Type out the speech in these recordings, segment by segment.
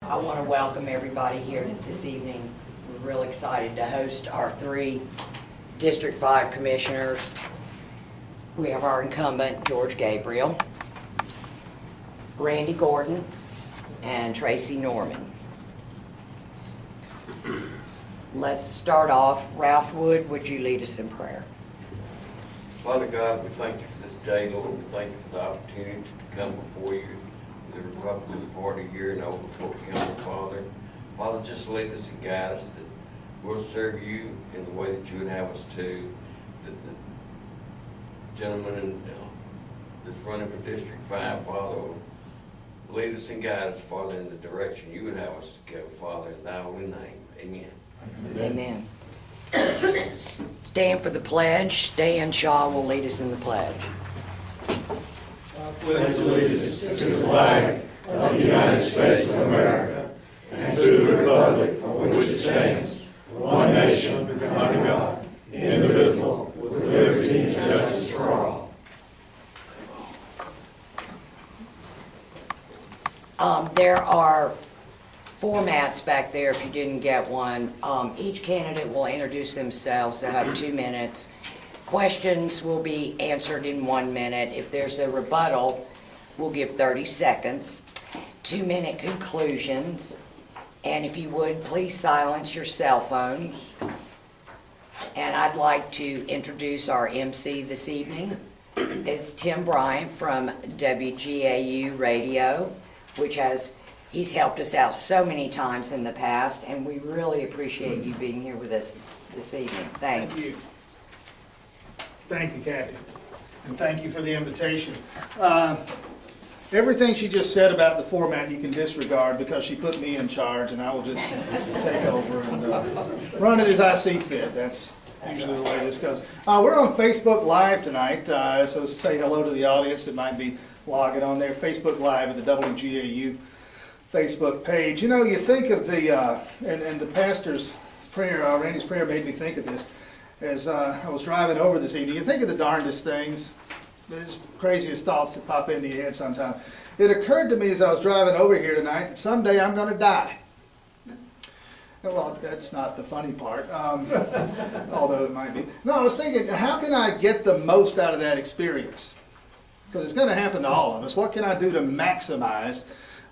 I want to welcome everybody here this evening. We're real excited to host our 3 District 5 commissioners. We have our incumbent, George Gabriel, Randy Gordan, and Tracy Norman. Let's start off. Ralph Wood, would you lead us in prayer? Father God, we thank you for this day, Lord. We thank you for the opportunity to come before you, the Republican Party here in Oglethorpe County, Father. Father, just lead us and guide us that we'll serve you in the way that you would have us to. That the gentleman that's running for District 5, Father, will lead us and guide us, Father, in the direction you would have us to go, Father, in thy holy name. Amen. Amen. Stand for the pledge. Stan Shaw will lead us in the pledge. I pledge allegiance to the flag of the United States of America and to the republic for which it stands, one nation, under God, indivisible, with liberty and justice for all. There are formats back there if you didn't get one. Each candidate will introduce themselves. They'll have 2 minutes. Questions will be answered in 1 minute. If there's a rebuttal, we'll give 30 seconds. 2-minute conclusions. And if you would, please silence your cell phones. And I'd like to introduce our MC this evening. It's Tim Bryant from WGAU Radio, he's helped us out so many times in the past, and we really appreciate you being here with us this evening. Thanks. Thank you. Thank you, Cathy, and thank you for the invitation. Everything she just said about the format you can disregard because she put me in charge, and I will just take over and run it as I see fit. That's usually the way this goes. We're on Facebook Live tonight, so say hello to the audience that might be logging on there. Facebook Live at the WGAU Facebook page. You know, you think of the, and the pastor's prayer, Randy's prayer made me think of this as I was driving over this evening. You think of the darndest things, the craziest thoughts that pop into your head sometimes. It occurred to me as I was driving over here tonight, someday I'm going to die. Well, that's not the funny part, although it might be. No, I was thinking, how can I get the most out of that experience? Because it's going to happen to all of us. What can I do to maximize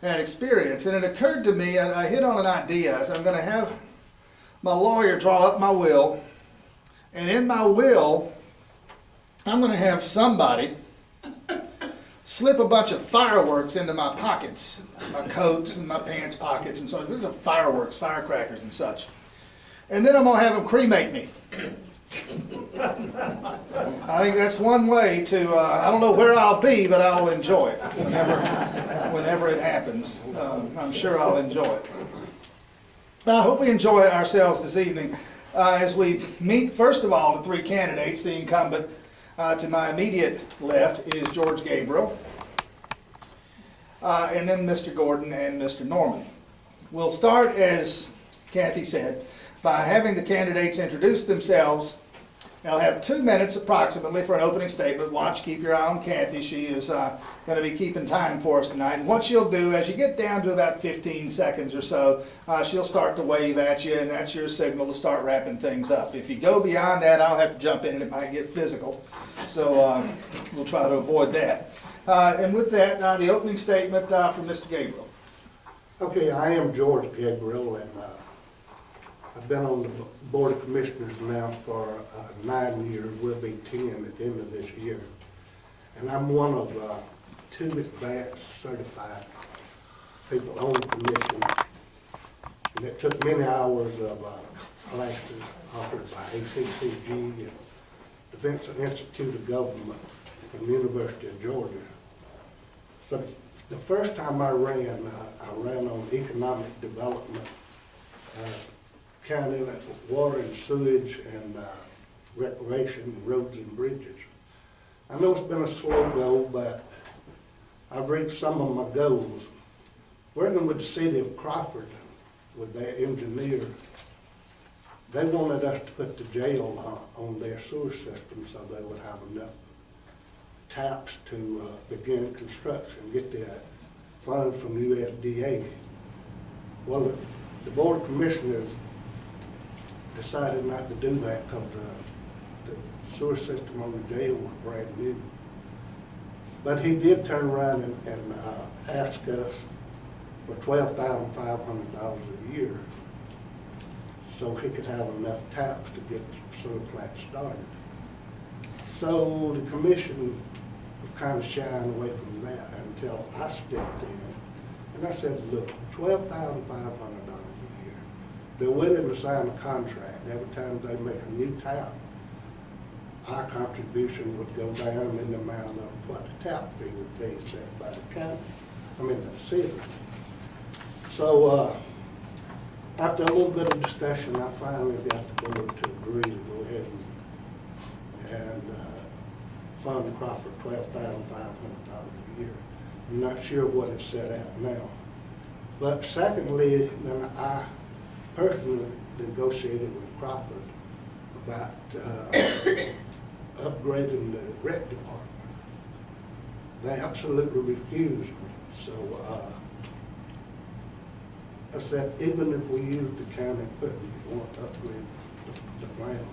that experience? And it occurred to me, I hit on an idea. So I'm going to have my lawyer draw up my will, and in my will, I'm going to have somebody slip a bunch of fireworks into my pockets, my coats and my pants pockets, and so there's fireworks, firecrackers and such. And then I'm going to have them cremate me. I think that's one way to, I don't know where I'll be, but I'll enjoy it whenever it happens. I'm sure I'll enjoy it. I hope we enjoy ourselves this evening as we meet, first of all, the 3 candidates. The incumbent to my immediate left is George Gabriel, and then Mr. Gordan and Mr. Norman. We'll start, as Cathy said, by having the candidates introduce themselves. I'll have 2 minutes approximately for an opening statement. Watch, keep your eye on Cathy. She is going to be keeping time for us tonight. And what she'll do, as you get down to about 15 seconds or so, she'll start to wave at you, and that's your signal to start wrapping things up. If you go beyond that, I'll have to jump in, and it might get physical. So we'll try to avoid that. And with that, the opening statement from Mr. Gabriel. Okay, I am George Gabriel, and I've been on the Board of Commissioners now for 9 years. We'll be 10 at the end of this year. And I'm one of 2 advanced certified people on the commission. And it took many hours of classes offered by OCGA and the Vincent Institute of Government from the University of Georgia. So the first time I ran on economic development, county water and sewage and recreation, roads and bridges. I know it's been a slow go, but I've reached some of my goals. Working with the city of Crawford, with their engineer, they wanted us to put the jail on their sewer system so they would have enough taps to begin construction, get the funds from USDA. Well, the Board of Commissioners decided not to do that because the sewer system on the jail was brand new. But he did turn around and ask us for $12,500 a year so he could have enough taps to get the sewer plant started. So the commission was kind of shying away from that until I stepped in. And I said, look, $12,500 a year. They're willing to sign a contract. Every time they make a new tap, our contribution would go down in the amount of what the tap fee would be set by the county, the city. So after a little bit of discussion, I finally got the board to agree to go ahead and fund the Crawford $12,500 a year. I'm not sure what it's set at now. But secondly, then I personally negotiated with Crawford about upgrading the rec department. They absolutely refused me. So I said, even if we use the county equipment, we want to upgrade the grounds.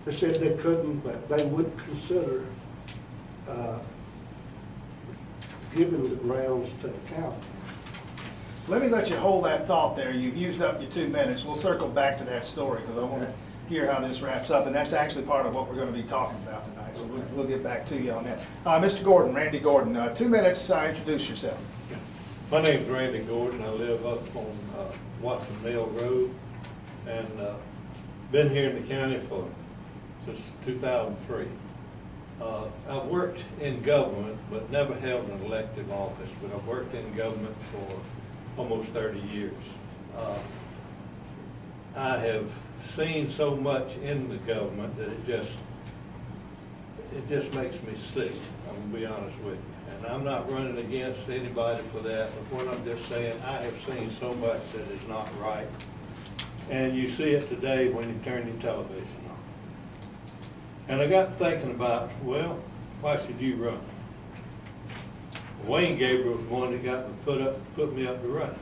They said they couldn't, but they would consider giving the grounds to the county. Let me let you hold that thought there. You've used up your 2 minutes. We'll circle back to that story because I want to hear how this wraps up, and that's actually part of what we're going to be talking about tonight, so we'll get back to you on that. Mr. Gordan, Randy Gordan, 2 minutes, introduce yourself. My name's Randy Gordan. I live up on Watson Mill Road, and been here in the county since 2003. I've worked in government, but never held an elective office, but I've worked in government for almost 30 years. I have seen so much in the government that it just makes me sick, I'm gonna be honest with you. And I'm not running against anybody for that, but what I'm just saying, I have seen so much that is not right. And you see it today when you turn your television on. And I got thinking about, well, why should you run? Wayne Gabriel was one that got me put me up to run.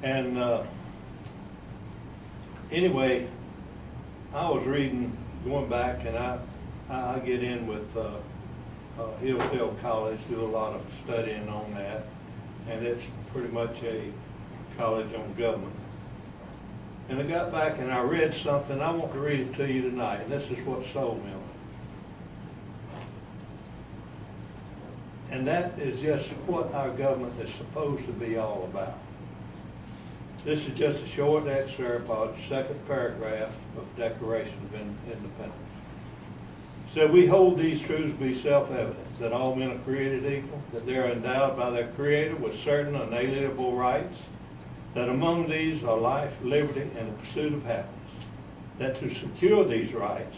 And anyway, I was reading, going back, and I get in with Hillsdale College, do a lot of studying on that, and it's pretty much a college on government. And I got back and I read something, I want to read it to you tonight, and this is what sold me on it. And that is just what our government is supposed to be all about. This is just a short excerpt of the second paragraph of the Declaration of Independence. It said, we hold these truths to be self-evident, that all men are created equal, that they are endowed by their Creator with certain unalienable rights, that among these are life, liberty, and the pursuit of happiness, that to secure these rights,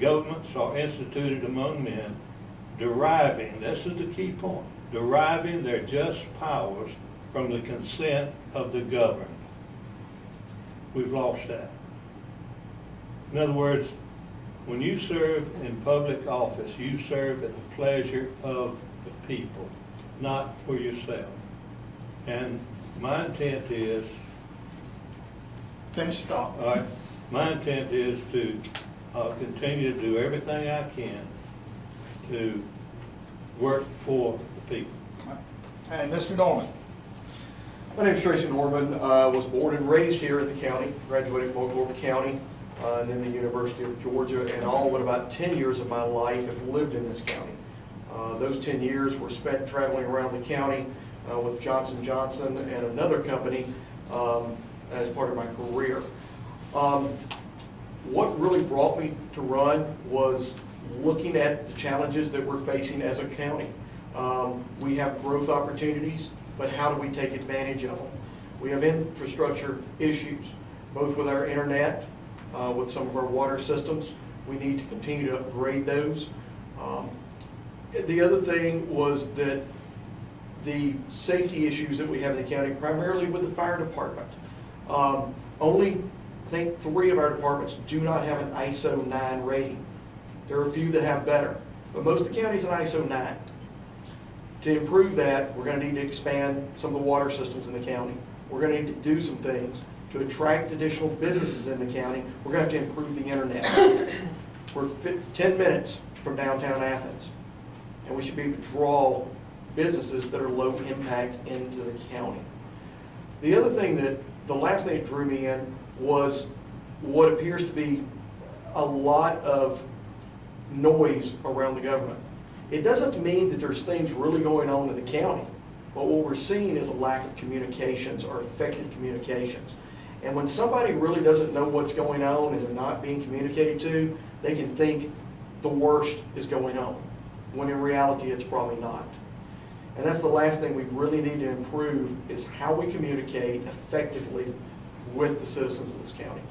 governments are instituted among men, deriving, this is the key point, deriving their just powers from the consent of the governed. We've lost that. In other words, when you serve in public office, you serve at the pleasure of the people, not for yourself. And my intent is, Finish the thought. all right, my intent is to continue to do everything I can to work for the people. And Mr. Norman. My name's Tracy Norman. I was born and raised here in the county, graduated from Oglethorpe County, and then the University of Georgia, and all but about 10 years of my life have lived in this county. Those 10 years were spent traveling around the county with Johnson & Johnson and another company as part of my career. What really brought me to run was looking at the challenges that we're facing as a county. We have growth opportunities, but how do we take advantage of them? We have infrastructure issues, both with our internet, with some of our water systems. We need to continue to upgrade those. The other thing was that the safety issues that we have in the county, primarily with the fire department. Only, I think, 3 of our departments do not have an ISO 9 rating. There are a few that have better, but most of the county is an ISO 9. To improve that, we're going to need to expand some of the water systems in the county. We're gonna need to do some things to attract additional businesses in the county. We're gonna have to improve the internet. We're 10 minutes from downtown Athens, and we should be able to draw businesses that are low impact into the county. The other thing the last thing that drew me in was what appears to be a lot of noise around the government. It doesn't mean that there's things really going on in the county, but what we're seeing is a lack of communications or effective communications. And when somebody really doesn't know what's going on and they're not being communicated to, they can think the worst is going on, when in reality it's probably not. And that's the last thing we really need to improve, is how we communicate effectively with the citizens of this county.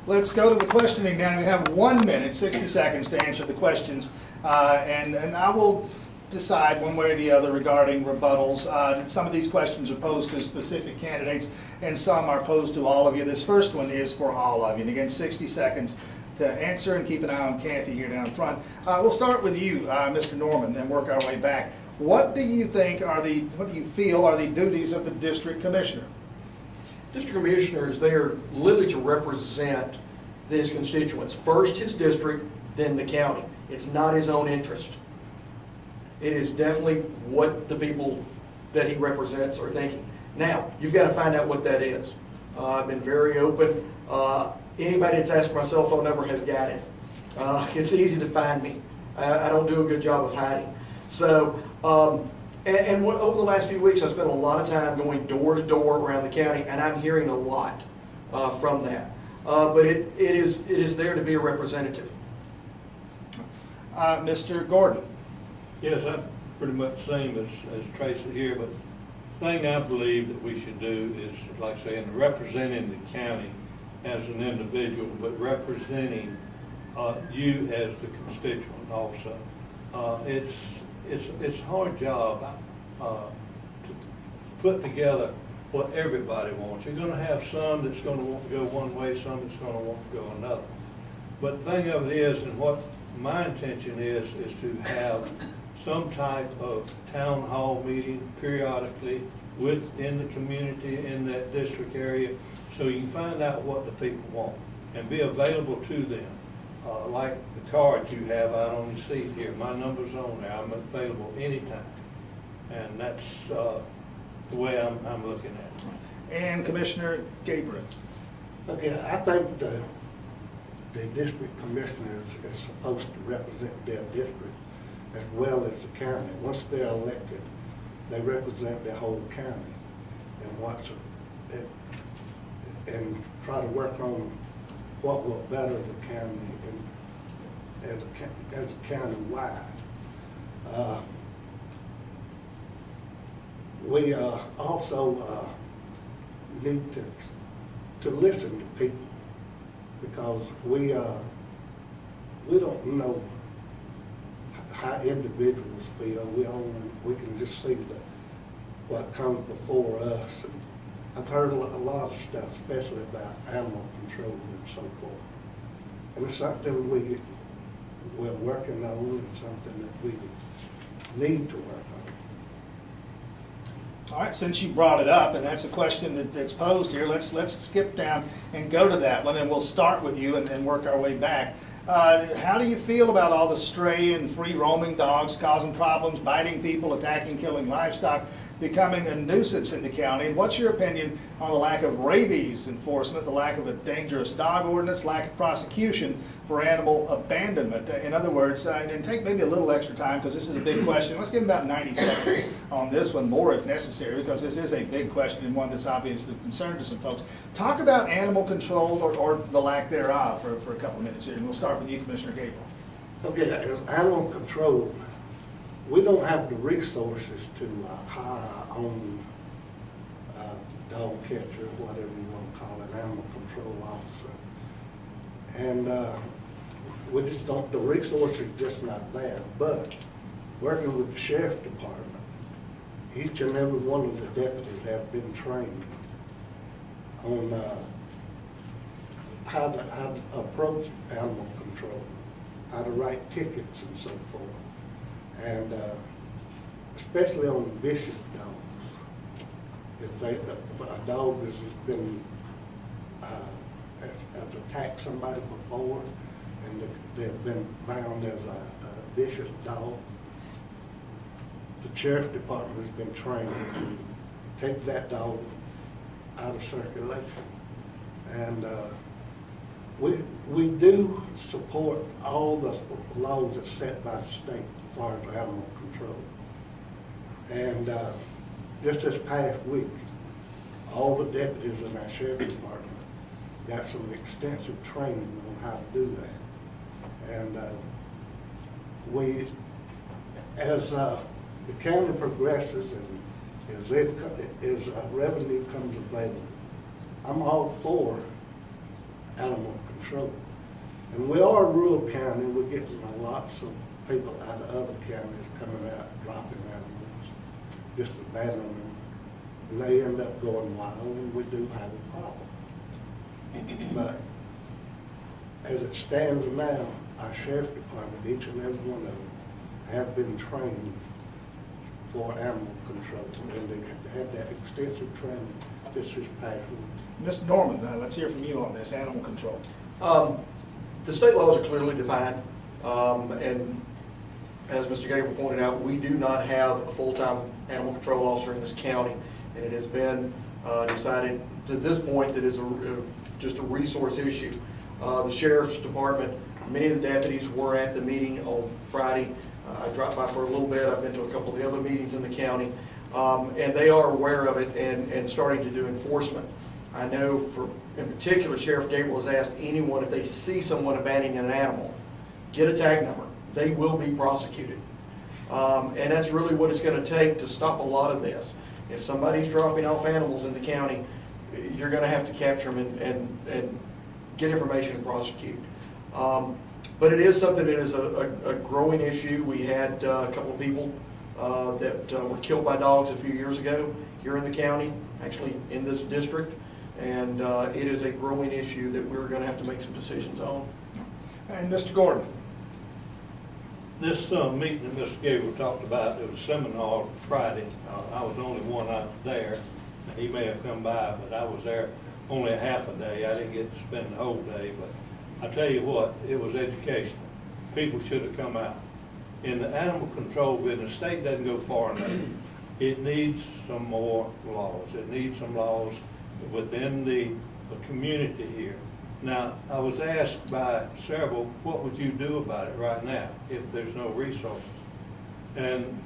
Let's go to the questioning now. You have 1 minute, 60 seconds to answer the questions, and I will decide one way or the other regarding rebuttals. Some of these questions are posed to specific candidates, and some are posed to all of you. This first one is for all of you. And again, 60 seconds to answer, and keep an eye on Cathy here down front. We'll start with you, Mr. Norman, and work our way back. What do you feel are the duties of the district commissioner? District commissioner is there literally to represent his constituents. First his district, then the county. It's not his own interest. It is definitely what the people that he represents are thinking. Now, you've got to find out what that is. I've been very open. Anybody that's asked for my cell phone number has got it. It's easy to find me. I don't do a good job of hiding. So, over the last few weeks, I've spent a lot of time going door to door around the county, and I'm hearing a lot from that. But it is there to be a representative. Mr. Gordan. Yes, I'm pretty much the same as Tracy here, but the thing I believe that we should do is, like I say, representing the county as an individual, but representing you as the constituent also. It's a hard job to put together what everybody wants. You're going to have some that's going to want to go one way, some that's going to want to go another. But the thing of it is, and what my intention is to have some type of town hall meeting periodically within the community in that district area, so you can find out what the people want and be available to them. Like the cards you have out on your seat here, my number's on there. I'm available anytime, and that's the way I'm looking at it. And Commissioner Gabriel. Okay, I think the district commissioner is supposed to represent their district as well as the county. Once they're elected, they represent the whole county, and try to work on what will better the county as a county-wide. We also need to listen to people, because we don't know how individuals feel. We can just see what comes before us. And I've heard a lot of stuff, especially about animal control and so forth. And it's something we're working on, and something that we need to work on. All right, since you brought it up, and that's a question that's posed here, let's skip down and go to that one, and we'll start with you and then work our way back. How do you feel about all the stray and free roaming dogs causing problems, biting people, attacking, killing livestock, becoming a nuisance in the county? And what's your opinion on the lack of rabies enforcement, the lack of a dangerous dog ordinance, lack of prosecution for animal abandonment? In other words, and take maybe a little extra time, because this is a big question. Let's give about 90 seconds on this one, more if necessary, because this is a big question and one that's obviously of concern to some folks. Talk about animal control or the lack thereof for a couple of minutes here, and we'll start with you, Commissioner Gabriel. Okay, as animal control, we don't have the resources to hire our own dog catcher, whatever you want to call it, animal control officer. And we just don't, the resources are just not there. But working with the sheriff's department, each and every one of the deputies have been trained on how to approach animal control, how to write tickets and so forth. And especially on vicious dogs. if a dog has been, has attacked somebody before, and they've been found as a vicious dog, the sheriff's department has been trained to take that dog out of circulation. And we do support all the laws that's set by the state as far as animal control. And just this past week, all the deputies in our sheriff's department got some extensive training on how to do that. And we, as the county progresses and as revenue comes available, I'm all for animal control. And we are a rural county, we're getting lots of people out of other counties coming out, dropping animals, just abandoning them. And they end up going wild, and we do have a problem. But as it stands now, our sheriff's department, each and every one of them, have been trained for animal control, and they had that extensive training just this past week. Mr. Norman, let's hear from you on this, animal control. The state laws are clearly defined, and as Mr. Gabriel pointed out, we do not have a full-time animal control officer in this county, and it has been decided to this point that it's just a resource issue. The sheriff's department, many of the deputies were at the meeting on Friday. I dropped by for a little bit. I've been to a couple of the other meetings in the county, and they are aware of it and starting to do enforcement. I know in particular, Sheriff Gabriel has asked anyone if they see someone abandoning an animal, get a tag number. They will be prosecuted. And that's really what it's going to take to stop a lot of this. If somebody's dropping off animals in the county, you're going to have to capture them and get information and prosecute. But it is something that is a growing issue. We had a couple of people that were killed by dogs a few years ago here in the county, actually in this district. And it is a growing issue that we're going to have to make some decisions on. And Mr. Gordan. This meeting that Mr. Gabriel talked about, there was a seminar Friday. I was the only one out there. He may have come by, but I was there only a half a day. I didn't get to spend the whole day, but I tell you what, it was educational. People should have come out. In the animal control business, the state doesn't go far enough. It needs some more laws. It needs some laws within the community here. Now, I was asked by several, what would you do about it right now if there's no resources? And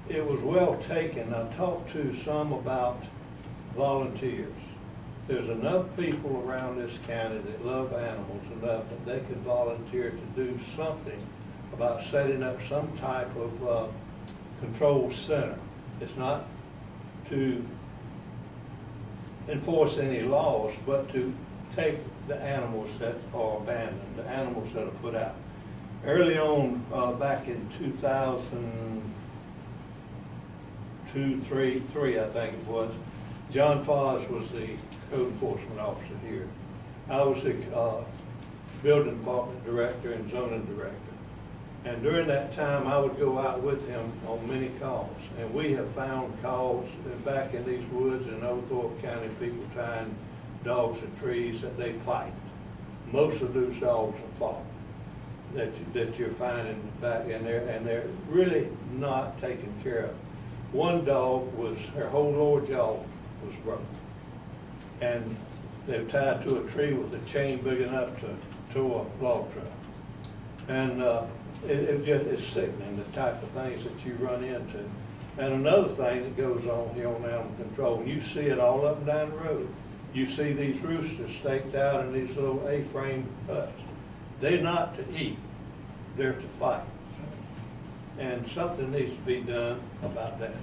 it was well taken. I talked to some about volunteers. There's enough people around this county that love animals enough that they could volunteer to do something about setting up some type of control center. It's not to enforce any laws, but to take the animals that are abandoned, the animals that are put out. Early on, back in 2003, I think it was, John Foss was the code enforcement officer here. I was the building department director and zoning director. And during that time, I would go out with him on many calls. And we have found calls back in these woods in Oglethorpe County, people tying dogs to trees that they fight. Most of those dogs are fought that you're finding back in there, and they're really not taken care of. One dog was, her whole lower jaw was broken. And they were tied to a tree with a chain big enough to tow a log truck. And it's sickening, the type of things that you run into. And another thing that goes on here on animal control, and you see it all up and down the road. You see these roosters staked out in these little A-frame huts. They're not to eat, they're to fight. And something needs to be done about that.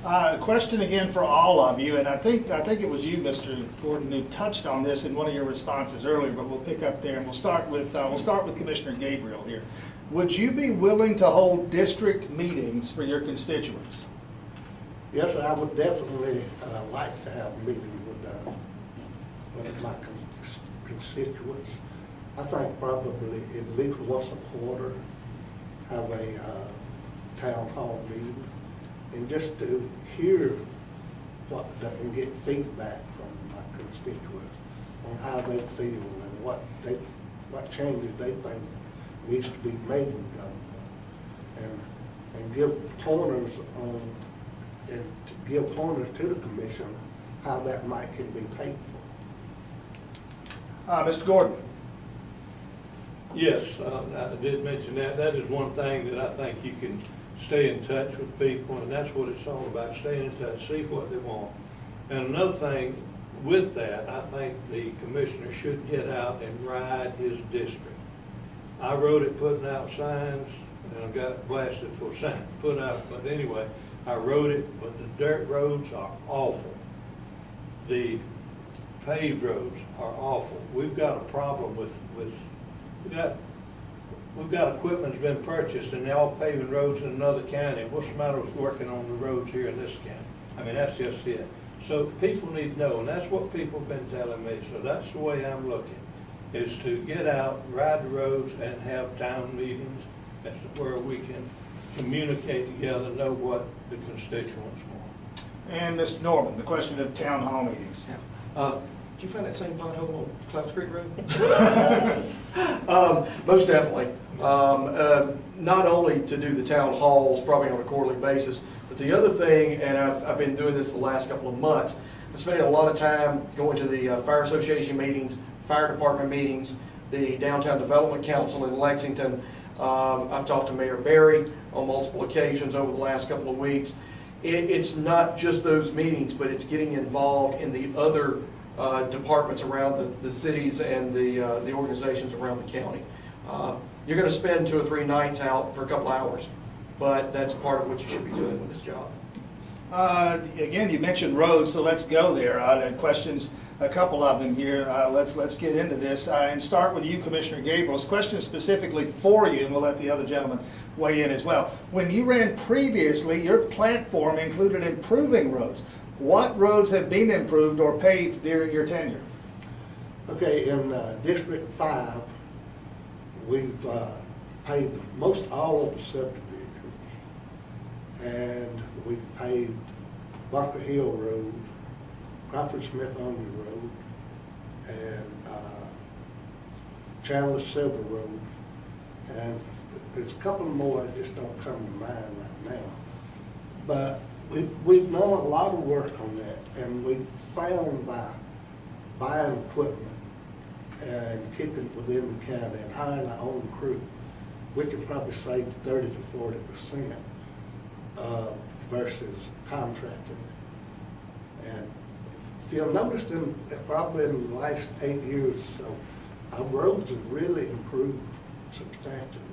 A question again for all of you, and I think it was you, Mr. Gordan, who touched on this in one of your responses earlier, but we'll pick up there and we'll start with Commissioner Gabriel here. Would you be willing to hold district meetings for your constituents? Yes, I would definitely like to have meetings with my constituents. I think probably at least once a quarter have a town hall meeting, and just to hear and get feedback from my constituents on how they feel and what changes they think needs to be made in government. And give pointers on, and to give pointers to the commission how that can be paid for. Mr. Gordan? Yes, I did mention that. That is one thing that I think you can stay in touch with people, and that's what it's all about, staying in touch, see what they want. And another thing with that, I think the commissioner should get out and ride his district. I wrote it putting out signs, and I got blasted for signs put out, but anyway, I wrote it, but the dirt roads are awful. The paved roads are awful. We've got a problem with we've got equipment that's been purchased and they're all paving roads in another county. What's the matter with working on the roads here in this county? I mean, that's just it. So people need to know, and that's what people have been telling me. So that's the way I'm looking, is to get out, ride the roads, and have town meetings. That's where we can communicate together, know what the constituents want. And Mr. Norman, the question of town hall meetings. Did you find that same pothole on Clouds Creek Road? Most definitely. Not only to do the town halls, probably on a quarterly basis, but the other thing, and I've been doing this the last couple of months, I spent a lot of time going to the Fire Association meetings, Fire Department meetings, the Downtown Development Council in Lexington. I've talked to Mayor Barry on multiple occasions over the last couple of weeks. It's not just those meetings, but it's getting involved in the other departments around the cities and the organizations around the county. You're going to spend 2 or 3 nights out for a couple hours, but that's part of what you should be doing with this job. Again, you mentioned roads, so let's go there. I had questions, a couple of them here. Let's get into this and start with you, Commissioner Gabriel. Question specifically for you, and we'll let the other gentleman weigh in as well. When you ran previously, your platform included improving roads. What roads have been improved or paved during your tenure? Okay, in District 5, we've paved most all of the subdivisions. And we've paved Bunker Hill Road, Crawford Smith Only Road, and Chandler Silver Road. And there's a couple more that just don't come to mind right now. But we've done a lot of work on that, and we've found by buying equipment and keeping it within the county and hiring our own crew, we could probably save 30 to 40% versus contracting. And if you'll notice, probably in the last 8 years or so, our roads have really improved substantially.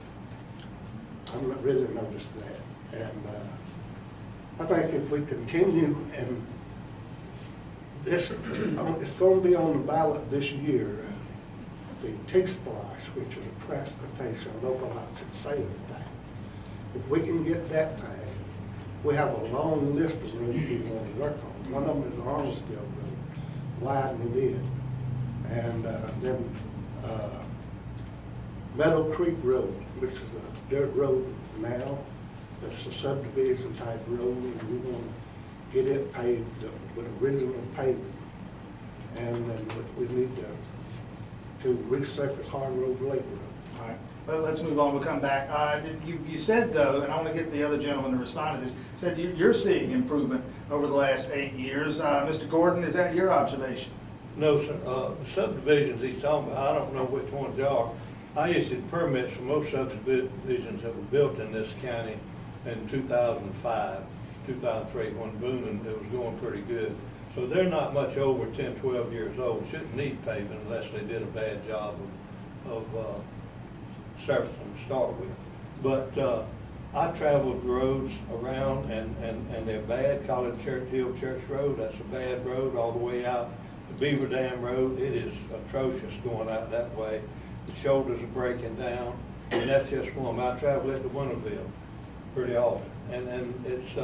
I've not really noticed that. And I think if we continue, and this, it's going to be on the ballot this year, the T-Splash, which is a transportation local option sales tax. If we can get that passed, we have a long list of roads we want to work on. One of them is Arnoldville Road, widening it. And then Meadow Creek Road, which is a dirt road now. It's a subdivision type road, and we want to get it paved with original pavement. And then we need to resurface Hard Road Lake Road. All right, well, let's move on, we'll come back. You said though, and I want to get the other gentleman to respond to this, said you're seeing improvement over the last 8 years. Mr. Gordan, is that your observation? No, sir. The subdivisions he's talking about, I don't know which ones they are. I issued permits for most subdivisions that were built in this county in 2005, 2003, when booming, it was going pretty good. So they're not much over 10, 12 years old. Shouldn't need paving unless they did a bad job of surfacing to start with. But I traveled roads around, and they're bad. College Hill Church Road, that's a bad road all the way out. The Beaver Dam Road, it is atrocious going out that way. The shoulders are breaking down, and that's just one. I travel it to Winterville pretty often, and it's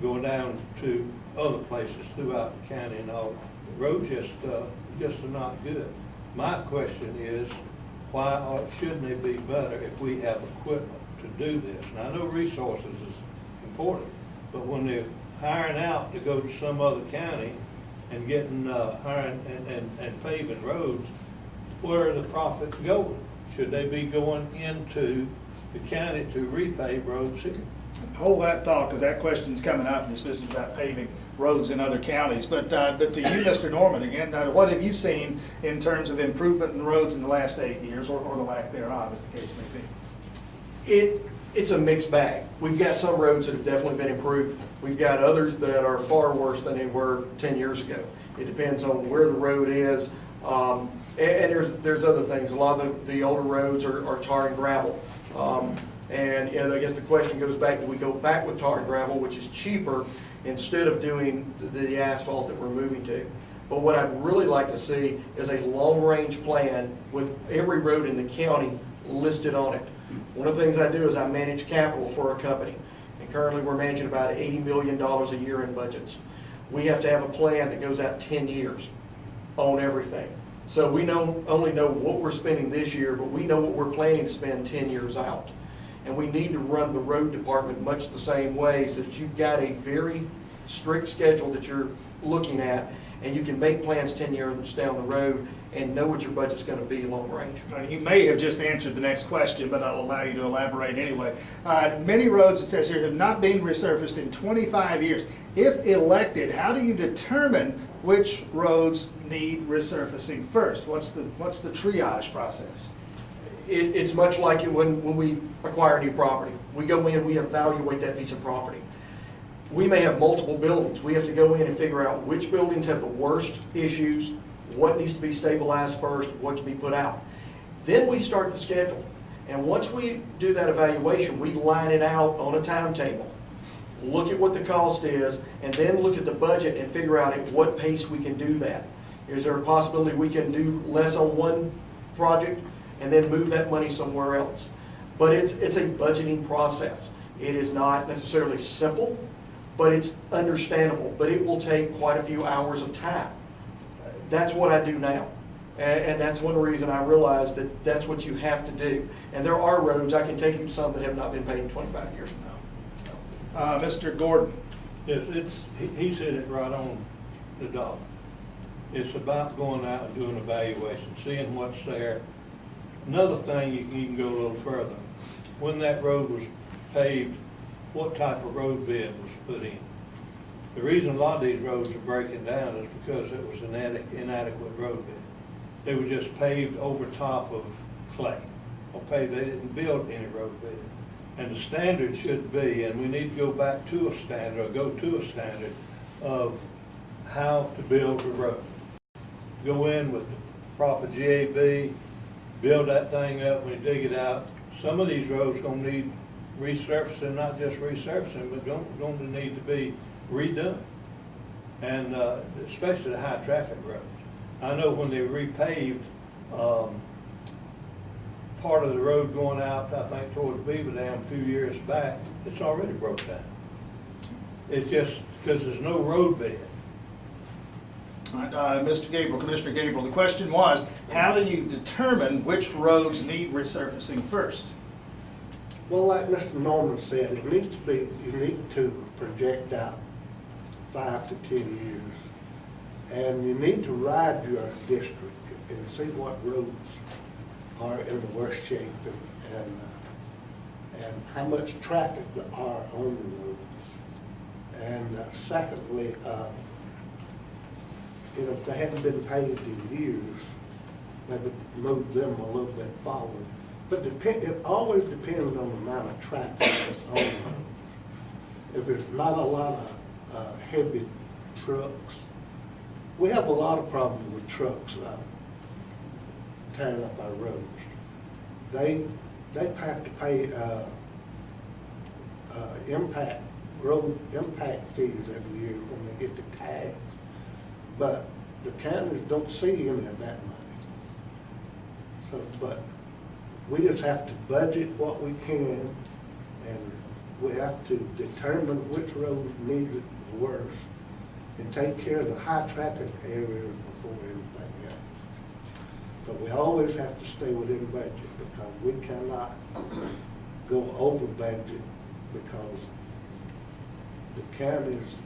going down to other places throughout the county and all. The roads just are not good. My question is, why shouldn't they be better if we have equipment to do this? And I know resources is important, but when they're hiring out to go to some other county and getting, hiring and paving roads, where are the profits going? Should they be going into the county to repave roads here? Hold that thought, because that question's coming up, this business about paving roads in other counties. But to you, Mr. Norman, again, what have you seen in terms of improvement in roads in the last 8 years, or the lack thereof, as the case may be? It's a mixed bag. We've got some roads that have definitely been improved. We've got others that are far worse than they were 10 years ago. It depends on where the road is. And there's other things. A lot of the older roads are tar and gravel. And you know, I guess the question goes back, do we go back with tar and gravel, which is cheaper, instead of doing the asphalt that we're moving to? But what I'd really like to see is a long-range plan with every road in the county listed on it. One of the things I do is I manage capital for a company. And currently we're managing about $80 million a year in budgets. We have to have a plan that goes out 10 years on everything. So we only know what we're spending this year, but we know what we're planning to spend 10 years out. And we need to run the road department much the same way, so that you've got a very strict schedule that you're looking at, and you can make plans 10 years down the road and know what your budget's going to be long range. You may have just answered the next question, but I'll allow you to elaborate anyway. Many roads, it says here, have not been resurfaced in 25 years. If elected, how do you determine which roads need resurfacing first? What's the triage process? It's much like it when we acquire new property. We go in, we evaluate that piece of property. We may have multiple buildings. We have to go in and figure out which buildings have the worst issues, what needs to be stabilized first, what can be put out. Then we start the schedule. And once we do that evaluation, we line it out on a timetable, look at what the cost is, and then look at the budget and figure out at what pace we can do that. Is there a possibility we can do less on one project and then move that money somewhere else? But it's a budgeting process. It is not necessarily simple, but it's understandable. But it will take quite a few hours of time. That's what I do now. And that's one reason I realize that that's what you have to do. And there are roads, I can take you some that have not been paid in 25 years. Mr. Gordan. Yes, he's hit it right on the dot. It's about going out and doing evaluation, seeing what's there. Another thing, you can go a little further. When that road was paved, what type of road bed was put in? The reason a lot of these roads are breaking down is because it was an inadequate road bed. They were just paved over top of clay, or paved, they didn't build any road bed. And the standard should be, and we need to go back to a standard, or go to a standard of how to build a road. Go in with the proper GAB, build that thing up, when you dig it out. Some of these roads gonna need resurfacing, not just resurfacing, but going to need to be redone. And especially the high traffic roads. I know when they repaved, part of the road going out, I think toward the Beaver Dam a few years back, it's already broke down. It's just because there's no road bed. All right, Mr. Gabriel, Commissioner Gabriel, the question was, how do you determine which roads need resurfacing first? Well, like Mr. Norman said, it needs to be, you need to project out 5 to 10 years. And you need to ride your district and see what roads are in the worst shape and how much traffic there are on the roads. And secondly, if they haven't been paved in years, maybe move them a little bit forward. But it always depends on the amount of traffic that's on the road. If it's not a lot of heavy trucks, we have a lot of problems with trucks tearing up our roads. They have to pay road impact fees every year when they get the tags. But the counties don't see any of that money. So, but we just have to budget what we can, and we have to determine which roads need it worse, and take care of the high traffic areas before anything else. But we always have to stay within budget, because we cannot go over budget, because the counties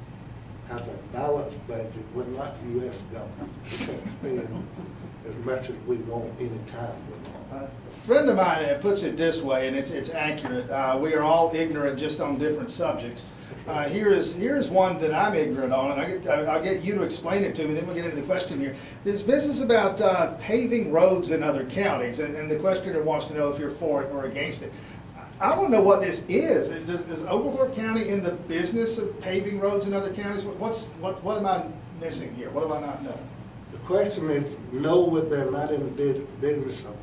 has a balanced budget, we're not U.S. government. We can't spend as much as we want anytime we want. A friend of mine puts it this way, and it's accurate. We are all ignorant just on different subjects. Here is one that I'm ignorant on, and I'll get you to explain it to me, then we'll get into the question here. This business about paving roads in other counties, and the questioner wants to know if you're for it or against it. I want to know what this is. Is Oglethorpe County in the business of paving roads in other counties? What am I missing here? What do I not know? The question is, no, they're not in the business of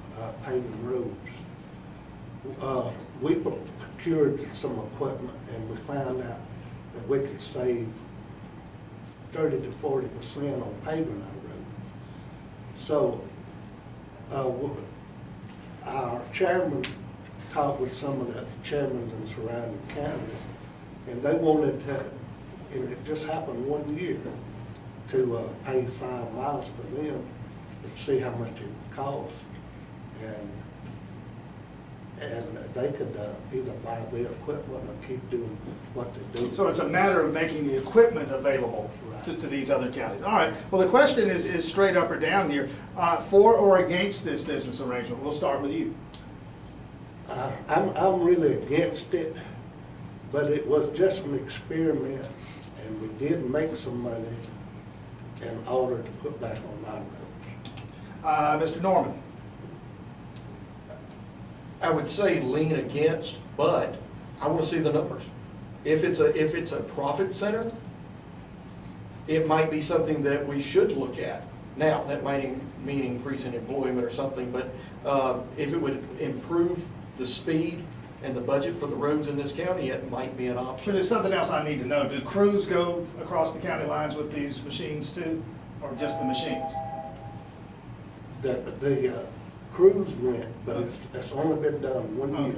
paving roads. We procured some equipment and we found out that we could save 30 to 40% on paving our roads. So, our chairman talked with some of the chairmen in surrounding counties, and they wanted to, and it just happened one year, to pay 5 miles for them and see how much it would cost. And they could either buy the equipment or keep doing what they do. So it's a matter of making the equipment available to these other counties. All right, well, the question is straight up or down here. For or against this business arrangement? We'll start with you. I'm really against it, but it was just an experiment, and we did make some money in order to put back on my roads. Mr. Norman? I would say lean against, but I want to see the numbers. If it's a profit center, it might be something that we should look at. Now, that might mean increasing employment or something, but if it would improve the speed and the budget for the roads in this county, it might be an option. Sure, there's something else I need to know. Do crews go across the county lines with these machines too, or just the machines? The crews went, but it's only been done 1 year.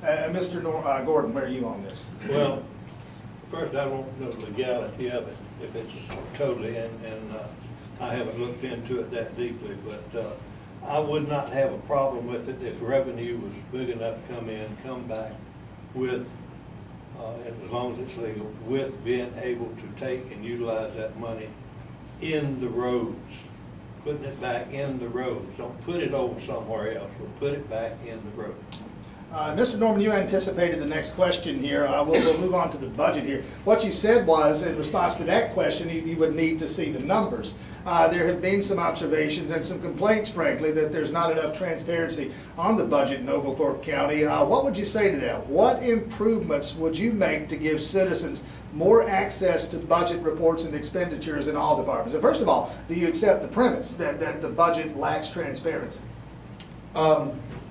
And Mr. Gordan, where are you on this? Well, first I don't know the legality of it, if it's totally, and I haven't looked into it that deeply, but I would not have a problem with it if revenue was big enough to come back with, as long as it's legal, with being able to take and utilize that money in the roads, putting it back in the roads. Don't put it over somewhere else, but put it back in the road. Mr. Norman, you anticipated the next question here. We'll move on to the budget here. What you said was, in response to that question, you would need to see the numbers. There have been some observations and some complaints, frankly, that there's not enough transparency on the budget in Oglethorpe County. What would you say to that? What improvements would you make to give citizens more access to budget reports and expenditures in all departments? And first of all, do you accept the premise that the budget lacks transparency?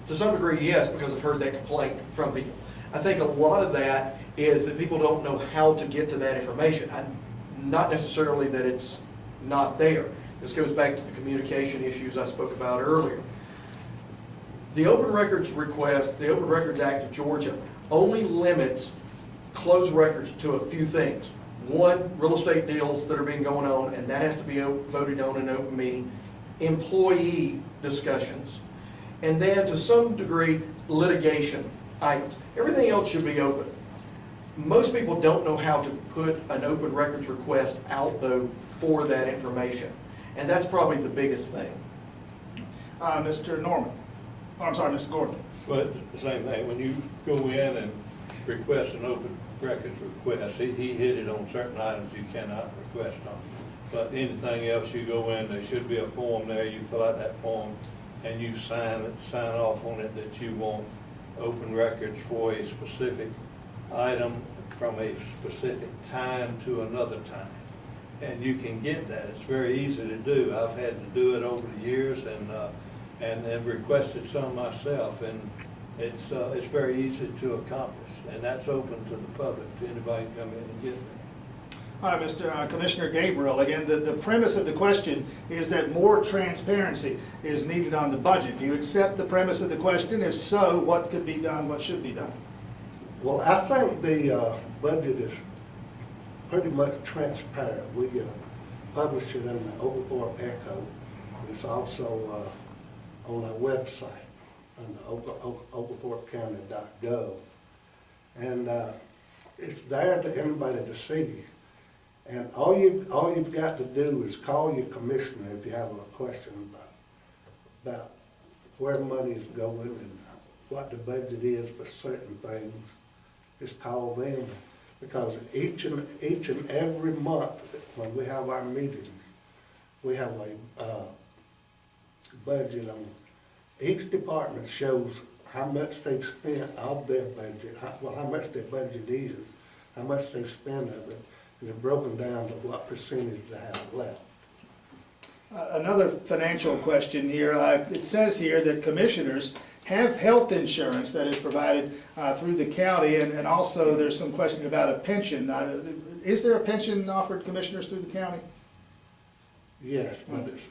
To some degree, yes, because I've heard that complaint from people. I think a lot of that is that people don't know how to get to that information. Not necessarily that it's not there. This goes back to the communication issues I spoke about earlier. The Open Records request, the Open Records Act of Georgia, only limits closed records to a few things. One, real estate deals that are being going on, and that has to be voted on in an open meeting. Employee discussions. And then, to some degree, litigation items. Everything else should be open. Most people don't know how to put an open records request out, though, for that information. And that's probably the biggest thing. Mr. Norman. Oh, I'm sorry, Mr. Gordan. But the same thing, when you go in and request an open records request, he hit it on certain items you cannot request on. But anything else you go in, there should be a form there, you fill out that form, and you sign off on it that you want open records for a specific item from a specific time to another time. And you can get that. It's very easy to do. I've had to do it over the years and requested some myself, and it's very easy to accomplish. And that's open to the public, to anybody can come in and get it. All right, Mr. Commissioner Gabriel, again, the premise of the question is that more transparency is needed on the budget. Do you accept the premise of the question? If so, what could be done, what should be done? Well, I think the budget is pretty much transparent. We publish it in the Oglethorpe Echo. It's also on our website, on the oglethorpecounty.gov. And it's there to anybody to see. And all you've got to do is call your commissioner if you have a question about where money is going and what the budget is for certain things. Just call them, because each and every month when we have our meetings, we have a budget on, each department shows how much they've spent of their budget, how much their budget is, how much they've spent of it, and it's broken down to what percentage they have left. Another financial question here. It says here that commissioners have health insurance that is provided through the county, and also there's some question about a pension. Is there a pension offered commissioners through the county? Yes, but it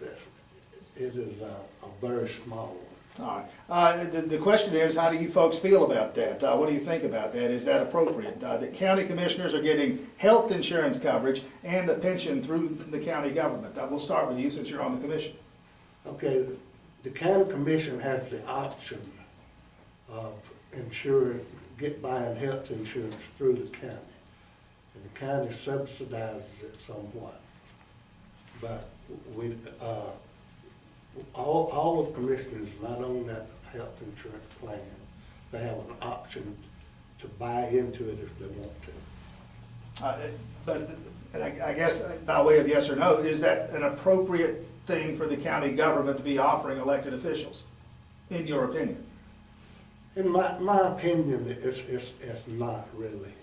is a very small one. All right. The question is, how do you folks feel about that? What do you think about that? Is that appropriate? The county commissioners are getting health insurance coverage and a pension through the county government. We'll start with you since you're on the commission. Okay, the county commission has the option of buying health insurance through the county. And the county subsidizes it somewhat. But all of the commissioners not on that health insurance plan, they have an option to buy into it if they want to. But I guess by way of yes or no, is that an appropriate thing for the county government to be offering elected officials, in your opinion? In my opinion, it's not really.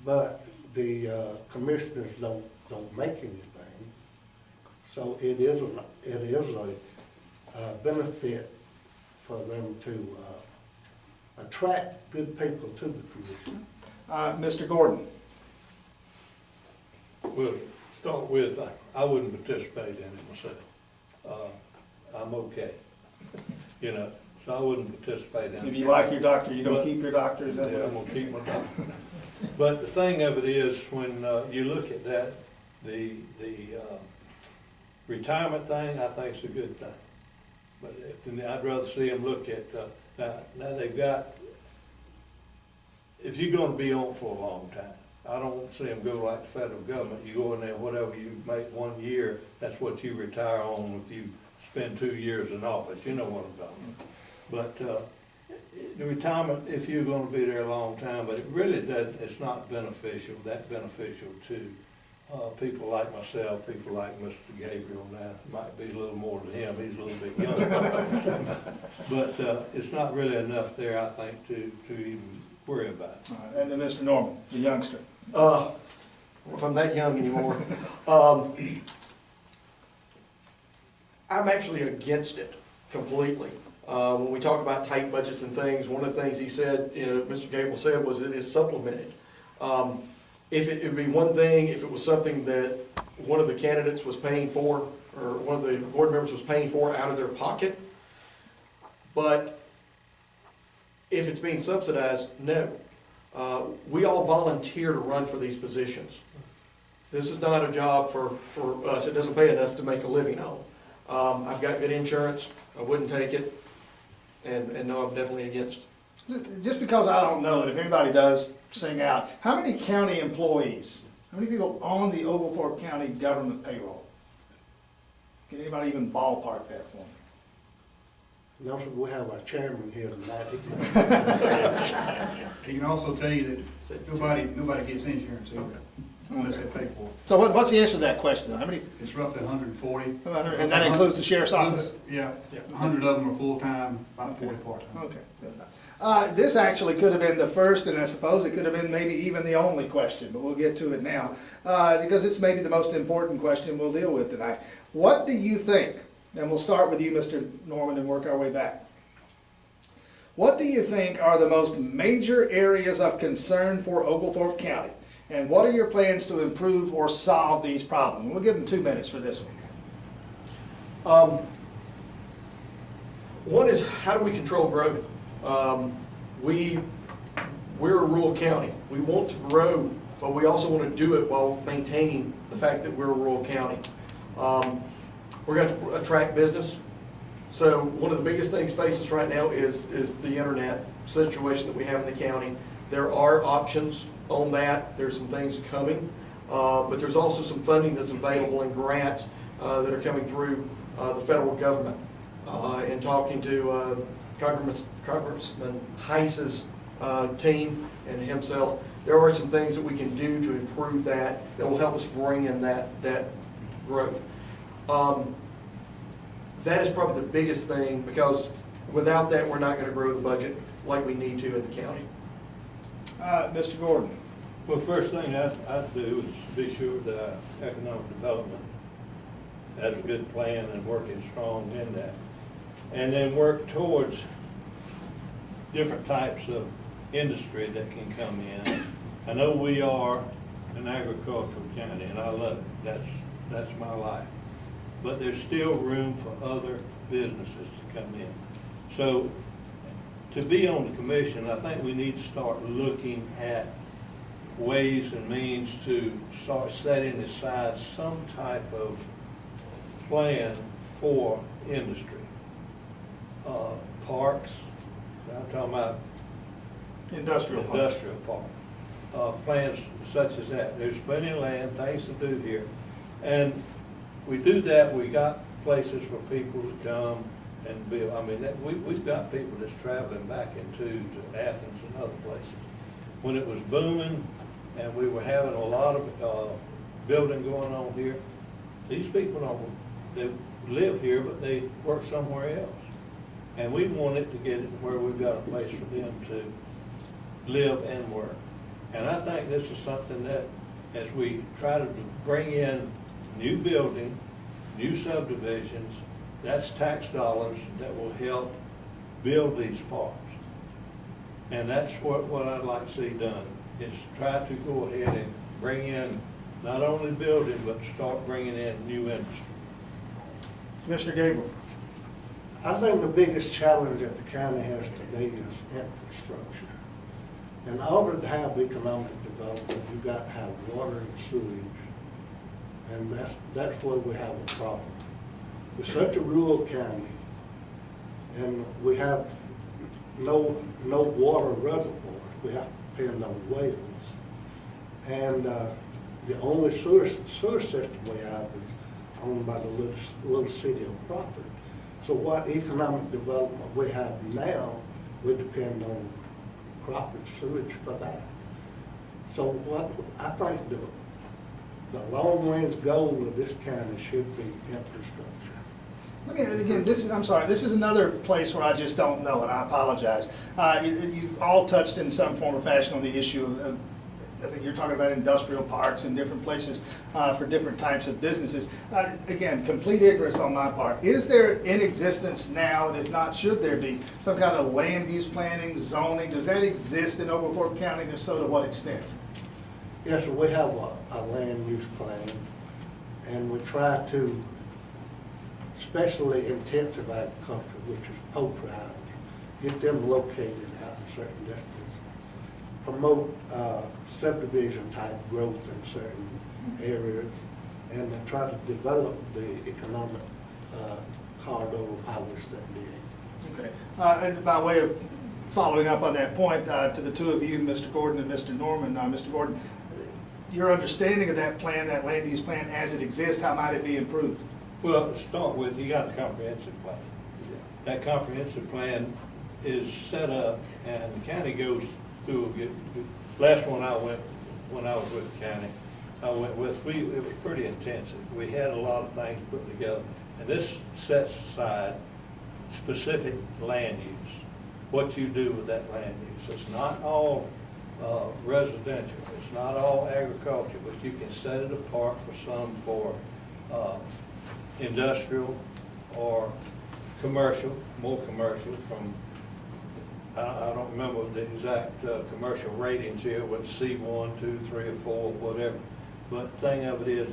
But the commissioners don't make anything. So it is a benefit for them to attract good people to the commission. Mr. Gordan? Well, start with, I wouldn't participate in it myself. I'm okay, you know, so I wouldn't participate in it. If you like your doctor, you don't keep your doctor, is that Yeah, I'm what? gonna keep my doctor. But the thing of it is, when you look at that, the retirement thing, I think is a good thing. But I'd rather see them look at, now they've got, if you're gonna be on for a long time, I don't see them go like the federal government. You go in there, whatever you make 1 year, that's what you retire on if you spend 2 years in office. You know what I'm talking about. But the retirement, if you're gonna be there a long time, but it really doesn't, it's not beneficial, that beneficial to people like myself, people like Mr. Gabriel now. Might be a little more to him, he's a little bit younger. But it's not really enough there, I think, to even worry about it. All right, and then Mr. Norman, the youngster. I don't know if I'm that young anymore. I'm actually against it completely. When we talk about tight budgets and things, one of the things he said, Mr. Gabriel said, was it is supplemented. If it would be one thing, if it was something that one of the candidates was paying for, or one of the board members was paying for out of their pocket, but if it's being subsidized, no. We all volunteer to run for these positions. This is not a job for us. It doesn't pay enough to make a living on. I've got good insurance. I wouldn't take it. And no, I'm definitely against. Just because I don't know it, if anybody does, sing out. How many county employees, how many people on the Oglethorpe County government payroll? Can anybody even ballpark that for me? And also, we have our chairman here tonight. He can also tell you that nobody gets insurance either, unless they pay for it. So what's the answer to that question? How many, It's roughly 140. and that includes the sheriff's office? Yeah, 100 of them are full-time, about 40 part-time. Okay. This actually could have been the first, and I suppose it could have been maybe even the only question, but we'll get to it now, because it's maybe the most important question we'll deal with tonight. What do you think, and we'll start with you, Mr. Norman, and work our way back. What do you think are the most major areas of concern for Oglethorpe County? And what are your plans to improve or solve these problems? We'll give them 2 minutes for this one. One is, how do we control growth? We're a rural county. We want to grow, but we also want to do it while maintaining the fact that we're a rural county. We're going to attract business. So one of the biggest things facing us right now is the internet situation that we have in the county. There are options on that. There's some things coming, but there's also some funding that's available in grants that are coming through the federal government. In talking to Congressman Heiss's team and himself, there are some things that we can do to improve that will help us bring in that growth. That is probably the biggest thing, because without that, we're not going to grow the budget like we need to in the county. Mr. Gordan. Well, first thing I'd do is be sure that economic development has a good plan and working strong in that. And then work towards different types of industry that can come in. I know we are an agricultural county, and I love it. That's my life. But there's still room for other businesses to come in. So to be on the commission, I think we need to start looking at ways and means to start setting aside some type of plan for industry. Parks, I'm talking about Industrial park. industrial park. Plans such as that. There's plenty of land, things to do here. And we do that, we got places for people to come and build. I mean, we've got people that's traveling back to Athens and other places. When it was booming and we were having a lot of building going on here, these people they live here, but they work somewhere else. And we wanted to get it where we've got a place for them to live and work. And I think this is something that, as we try to bring in new building, new subdivisions, that's tax dollars that will help build these parks. And that's what I'd like to see done, is try to go ahead and bring in not only building, but start bringing in new industry. Mr. Gabriel. I think the biggest challenge that the county has today is infrastructure. In order to have economic development, you've got to have water and sewage. And that's where we have a problem. We're such a rural county, and we have no water reservoirs. We have to depend on wells. And the only sewer system we have is owned by the little city of Crawford. So what economic development we have now, we depend on Crawford sewage for that. So what I think the long-range goal of this county should be infrastructure. Again, this is another place where I just don't know, and I apologize. You've all touched in some form or fashion on the issue of I think you're talking about industrial parks and different places for different types of businesses. Again, complete ignorance on my part. Is there in existence now, and if not, should there be some kind of land use planning, zoning? Does that exist in Oglethorpe County, and if so, to what extent? Yes, sir, we have a land use plan, and we try to, especially intensive agriculture, which is poultry houses, get them located out in certain districts. Promote subdivision type growth in certain areas, and try to develop the economic corridor of how we're setting in. Okay. And by way of following up on that point, to the two of you, Mr. Gordan and Mr. Norman, Mr. Gordan, your understanding of that plan, that land use plan as it exists, how might it be improved? Well, to start with, you got the comprehensive plan. That comprehensive plan is set up, and the county goes through. Last one I went, when I was with the county, I went with, it was pretty intensive. We had a lot of things put together, and this sets aside specific land use, what you do with that land use. It's not all residential, it's not all agriculture, but you can set it apart for some for industrial or commercial, more commercial from, I don't remember the exact commercial ratings here, with C1, 2, 3, or 4, whatever. But the thing of it is,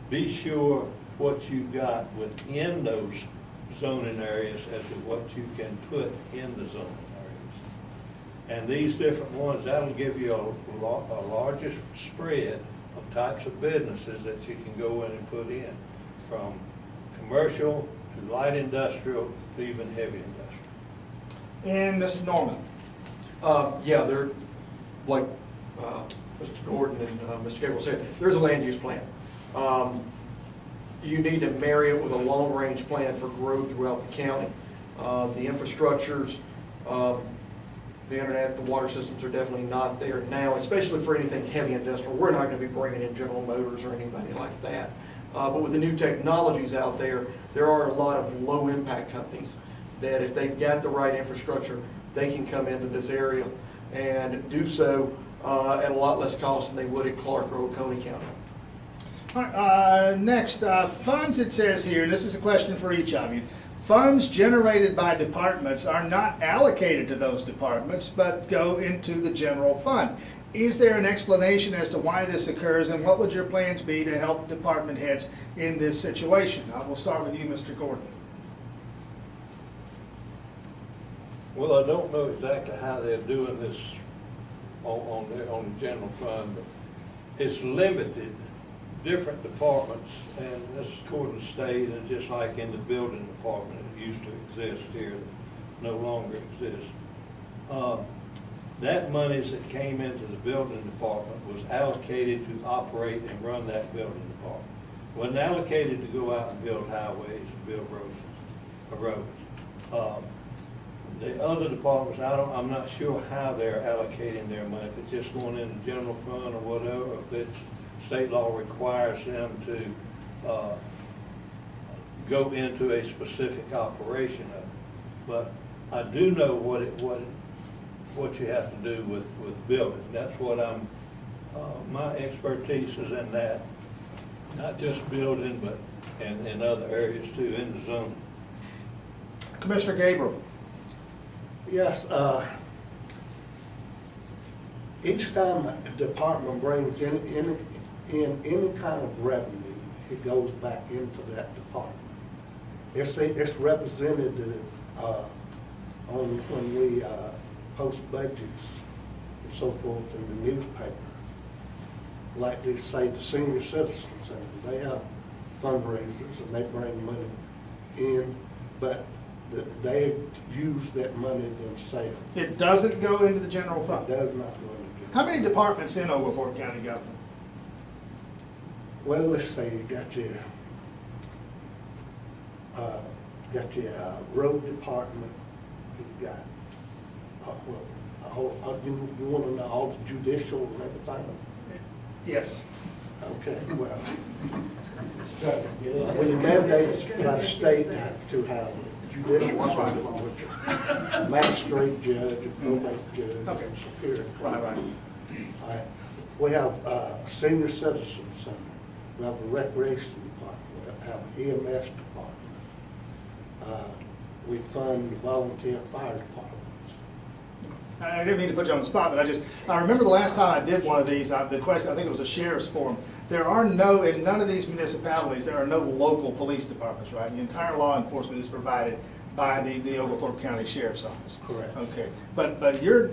be sure what you've got within those zoning areas as to what you can put in the zoning areas. And these different ones, that'll give you a larger spread of types of businesses that you can go in and put in, from commercial to light industrial to even heavy industrial. And Mr. Norman? Yeah, like Mr. Gordan and Mr. Gabriel said, there's a land use plan. You need to marry it with a long-range plan for growth throughout the county. The infrastructures, the internet, the water systems are definitely not there now, especially for anything heavy industrial. We're not going to be bringing in General Motors or anybody like that. But with the new technologies out there, there are a lot of low-impact companies that if they've got the right infrastructure, they can come into this area and do so at a lot less cost than they would at Clark or Oconee County. All right, next, funds, it says here, and this is a question for each of you. Funds generated by departments are not allocated to those departments, but go into the general fund. Is there an explanation as to why this occurs, and what would your plans be to help department heads in this situation? We'll start with you, Mr. Gordan. Well, I don't know exactly how they're doing this on the general fund, but it's limited. Different departments, and this is according to state, and just like in the building department, it used to exist here, no longer exists. That monies that came into the building department was allocated to operate and run that building department. Wasn't allocated to go out and build highways and build roads. The other departments, I'm not sure how they're allocating their money, if it's just going in the general fund or whatever, if it's state law requires them to go into a specific operation of it. But I do know what you have to do with building. That's what my expertise is in that, not just building, but in other areas too, in the zone. Commissioner Gabriel. Yes, each time a department brings in any kind of revenue, it goes back into that department. It's represented on when we post budgets and so forth in the newspaper. Like they say, the Senior Citizen Center, they have fundraisers and they bring money in, but they use that money themselves. It doesn't go into the general fund? It does not go into. How many departments in Oglethorpe County government? Well, let's say you got your road department, you got, you want to know all the judicial and everything? Yes. Okay, well, when you mandate by the state to have judicial, magistrate judge, probate judge, Okay. and superior. Right. All right. We have Senior Citizen Center, we have a recreation department, we have an EMS department. We fund volunteer fire departments. I didn't mean to put you on the spot, but I remember the last time I did one of these, the question, I think it was a sheriff's forum. There are no, in none of these municipalities, there are no local police departments, right? The entire law enforcement is provided by the Oglethorpe County Sheriff's Office. Correct. Okay, but you're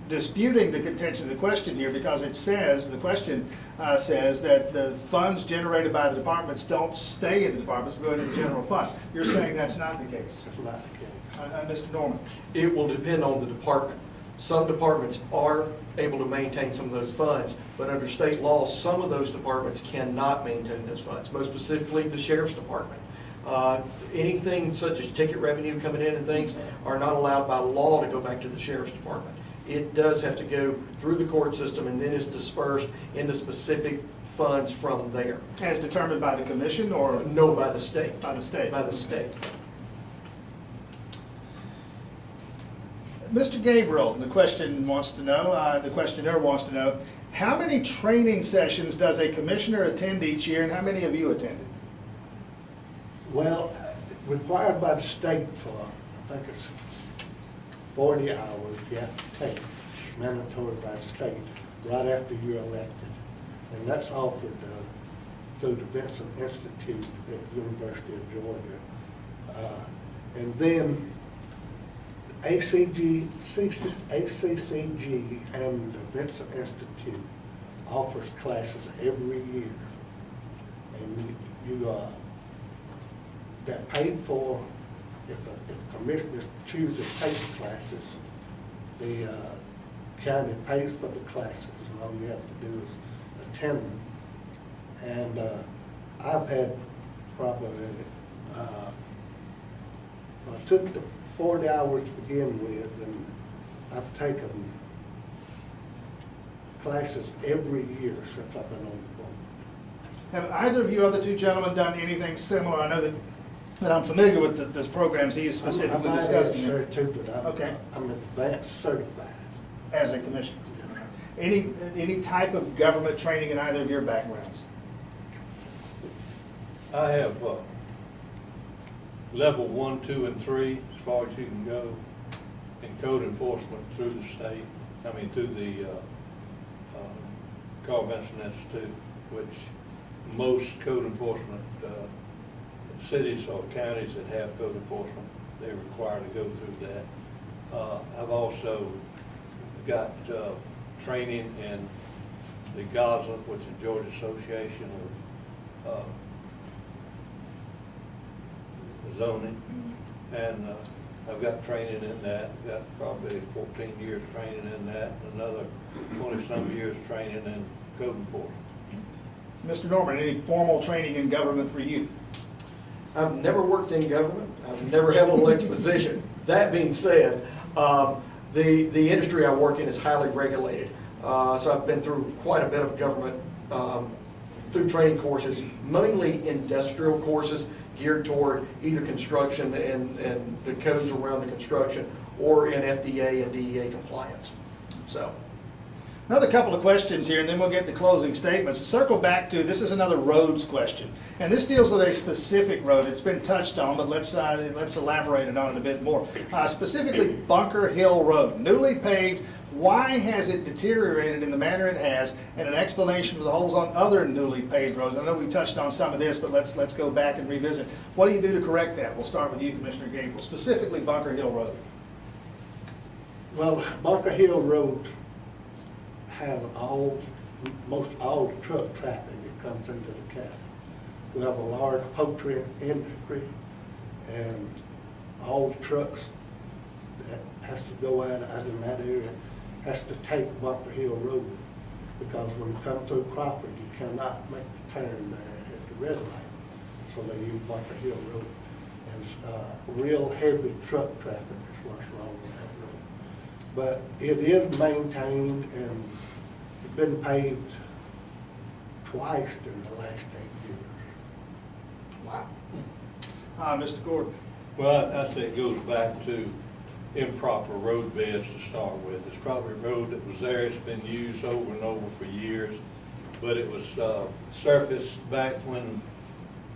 disputing the contention of the question here, because it says, the question says that the funds generated by the departments don't stay in the departments, but go into the general fund. You're saying that's not the case. That's not the case. Mr. Norman. It will depend on the department. Some departments are able to maintain some of those funds, but under state law, some of those departments cannot maintain those funds, most specifically the sheriff's department. Anything such as ticket revenue coming in and things are not allowed by law to go back to the sheriff's department. It does have to go through the court system and then is dispersed into specific funds from there. As determined by the commission or? No, by the state. By the state. By the state. Mr. Gabriel, the questioner wants to know, how many training sessions does a commissioner attend each year, and how many of you attended? Well, required by the state for, I think it's 40 hours you have to take, mandatory by the state, right after you're elected. And that's offered through the Vincent Institute at the University of Georgia. And then ACCG and the Vincent Institute offers classes every year. And you get paid for, if commissioners choose to take the classes, the county pays for the classes, and all you have to do is attend them. And I've had probably, I took the 40 hours to begin with, and I've taken classes every year since I've been on the board. Have either of you other two gentlemen done anything similar? I know that I'm familiar with those programs he is specifically discussing. I'm not too, but Okay. I'm advanced certified. As a commissioner. Any type of government training in either of your backgrounds? I have level 1, 2, and 3, as far as you can go, in code enforcement through the state, through the Carl-Vinson Institute, which most code enforcement cities or counties that have code enforcement, they're required to go through that. I've also got training in the GAZA, which is Georgia Association of Zoning, and I've got training in that. Got probably 14 years training in that, and another 20-some years training in code enforcement. Mr. Norman, any formal training in government for you? I've never worked in government. I've never held an elected position. That being said, the industry I work in is highly regulated. So I've been through quite a bit of government through training courses, mainly industrial courses geared toward either construction and the codes around the construction, or in FDA and DEA compliance. So. Another couple of questions here, and then we'll get to closing statements. To circle back to, this is another roads question, and this deals with a specific road. It's been touched on, but let's elaborate on it a bit more. Specifically, Bunker Hill Road, newly paved. Why has it deteriorated in the manner it has, and an explanation for the holes on other newly paved roads? I know we touched on some of this, but let's go back and revisit. What do you do to correct that? We'll start with you, Commissioner Gabriel, specifically Bunker Hill Road. Well, Bunker Hill Road has most all the truck traffic that comes into the county. We have a large poultry industry, and all the trucks that has to go out in that area has to take Bunker Hill Road, because when you come through Crawford, you cannot make the turn there at the red light, so they use Bunker Hill Road. And real heavy truck traffic is what's wrong with that road. But it is maintained and been paved twice in the last 8 years. Wow. Mr. Gordan. Well, I say it goes back to improper road beds to start with. It's probably a road that was there, it's been used over and over for years, but it was surfaced back when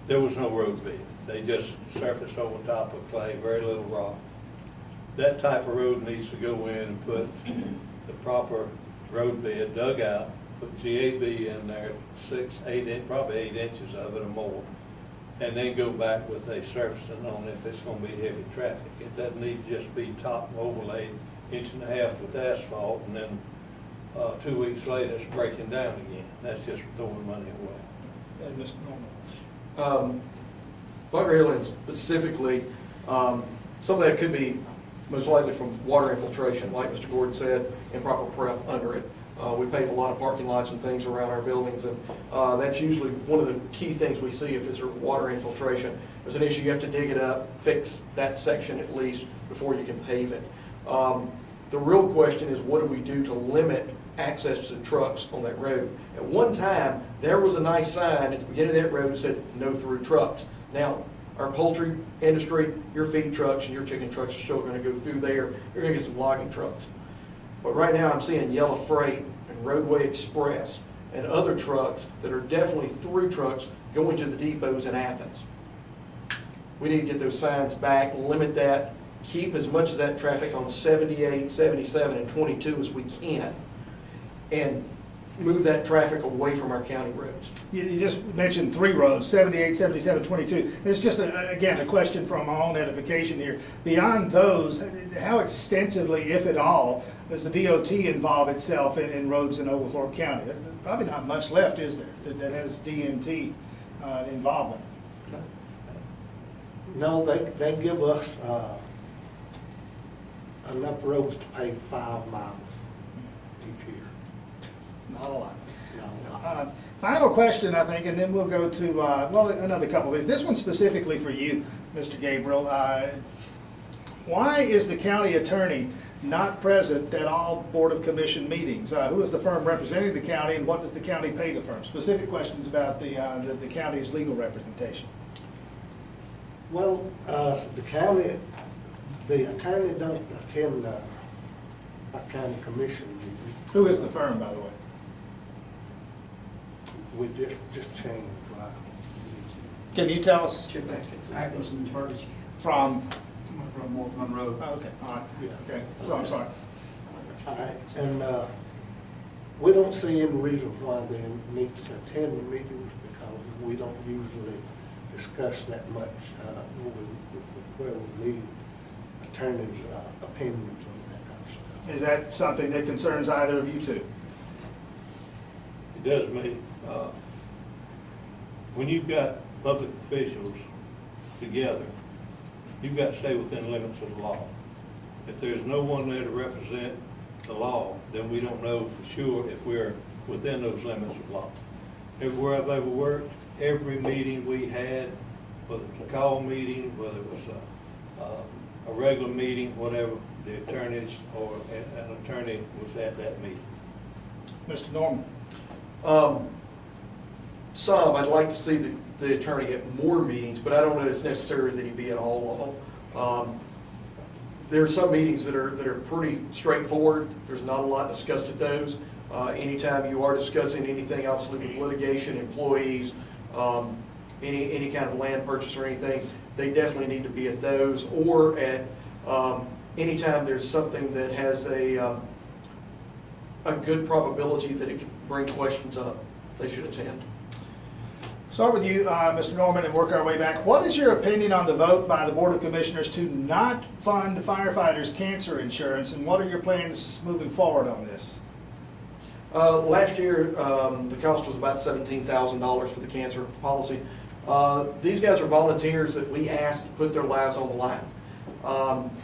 there was no road bed. They just surfaced over top of clay, very little rock. That type of road needs to go in and put the proper road bed dug out, put GAB in there, 6, 8, probably 8 inches of it or more, and then go back with a surfacing on it if it's going to be heavy traffic. It doesn't need to just be top and overlaid 1.5 inches with asphalt, and then 2 weeks later it's breaking down again. That's just throwing money away. Mr. Norman. Bunker Hill, and specifically, some of that could be most likely from water infiltration, like Mr. Gordan said, improper prep under it. We pave a lot of parking lots and things around our buildings, and that's usually one of the key things we see if it's water infiltration. There's an issue, you have to dig it up, fix that section at least before you can pave it. The real question is, what do we do to limit access to trucks on that road? At one time, there was a nice sign at the beginning of that road that said, "No through trucks." Now, our poultry industry, your feed trucks and your chicken trucks are still going to go through there. You're going to get some logging trucks. But right now I'm seeing Yellow Freight and Roadway Express and other trucks that are definitely through trucks going to the depots in Athens. We need to get those signs back, limit that, keep as much of that traffic on 78, 77, and 22 as we can, and move that traffic away from our county roads. You just mentioned 3 roads, 78, 77, 22. It's just, again, a question from my own edification here. Beyond those, how extensively, if at all, does the DOT involve itself in roads in Oglethorpe County? There's probably not much left, is there, that has DNT involvement? No, they give us enough roads to pave 5 miles. each year. Not a lot. No. Final question, I think, and then we'll go to, well, another couple of these. This one's specifically for you, Mr. Gabriel. Why is the county attorney not present at all Board of Commission meetings? Who is the firm representing the county, and what does the county pay the firm? Specific questions about the county's legal representation. Well, the attorney don't attend our county commission meeting. Who is the firm, by the way? We just changed. Can you tell us Atkinson and Burgess from? from Monroe. Oh, okay, all right, Yeah. okay, so I'm sorry. All right, and we don't see any reason why they need to attend the meetings, because we don't usually discuss that much where we need attorneys' opinions on that kind of stuff. Is that something that concerns either of you two? It does me. When you've got public officials together, you've got to stay within the limits of the law. If there's no one there to represent the law, then we don't know for sure if we're within those limits of law. Everywhere I've ever worked, every meeting we had, whether it was a call meeting, whether it was a regular meeting, whatever, the attorneys or an attorney was at that meeting. Mr. Norman? I'd like to see the attorney at more meetings, but I don't know it's necessary that he be at all of them. There are some meetings that are pretty straightforward. There's not a lot discussed at those. Anytime you are discussing anything, obviously with litigation, employees, any kind of land purchase or anything, they definitely need to be at those, or at anytime there's something that has a good probability that it can bring questions up, they should attend. Start with you, Mr. Norman, and work our way back. What is your opinion on the vote by the Board of Commissioners to not fund firefighters' cancer insurance, and what are your plans moving forward on this? Last year, the cost was about $17,000 for the cancer policy. These guys are volunteers that we asked to put their lives on the line.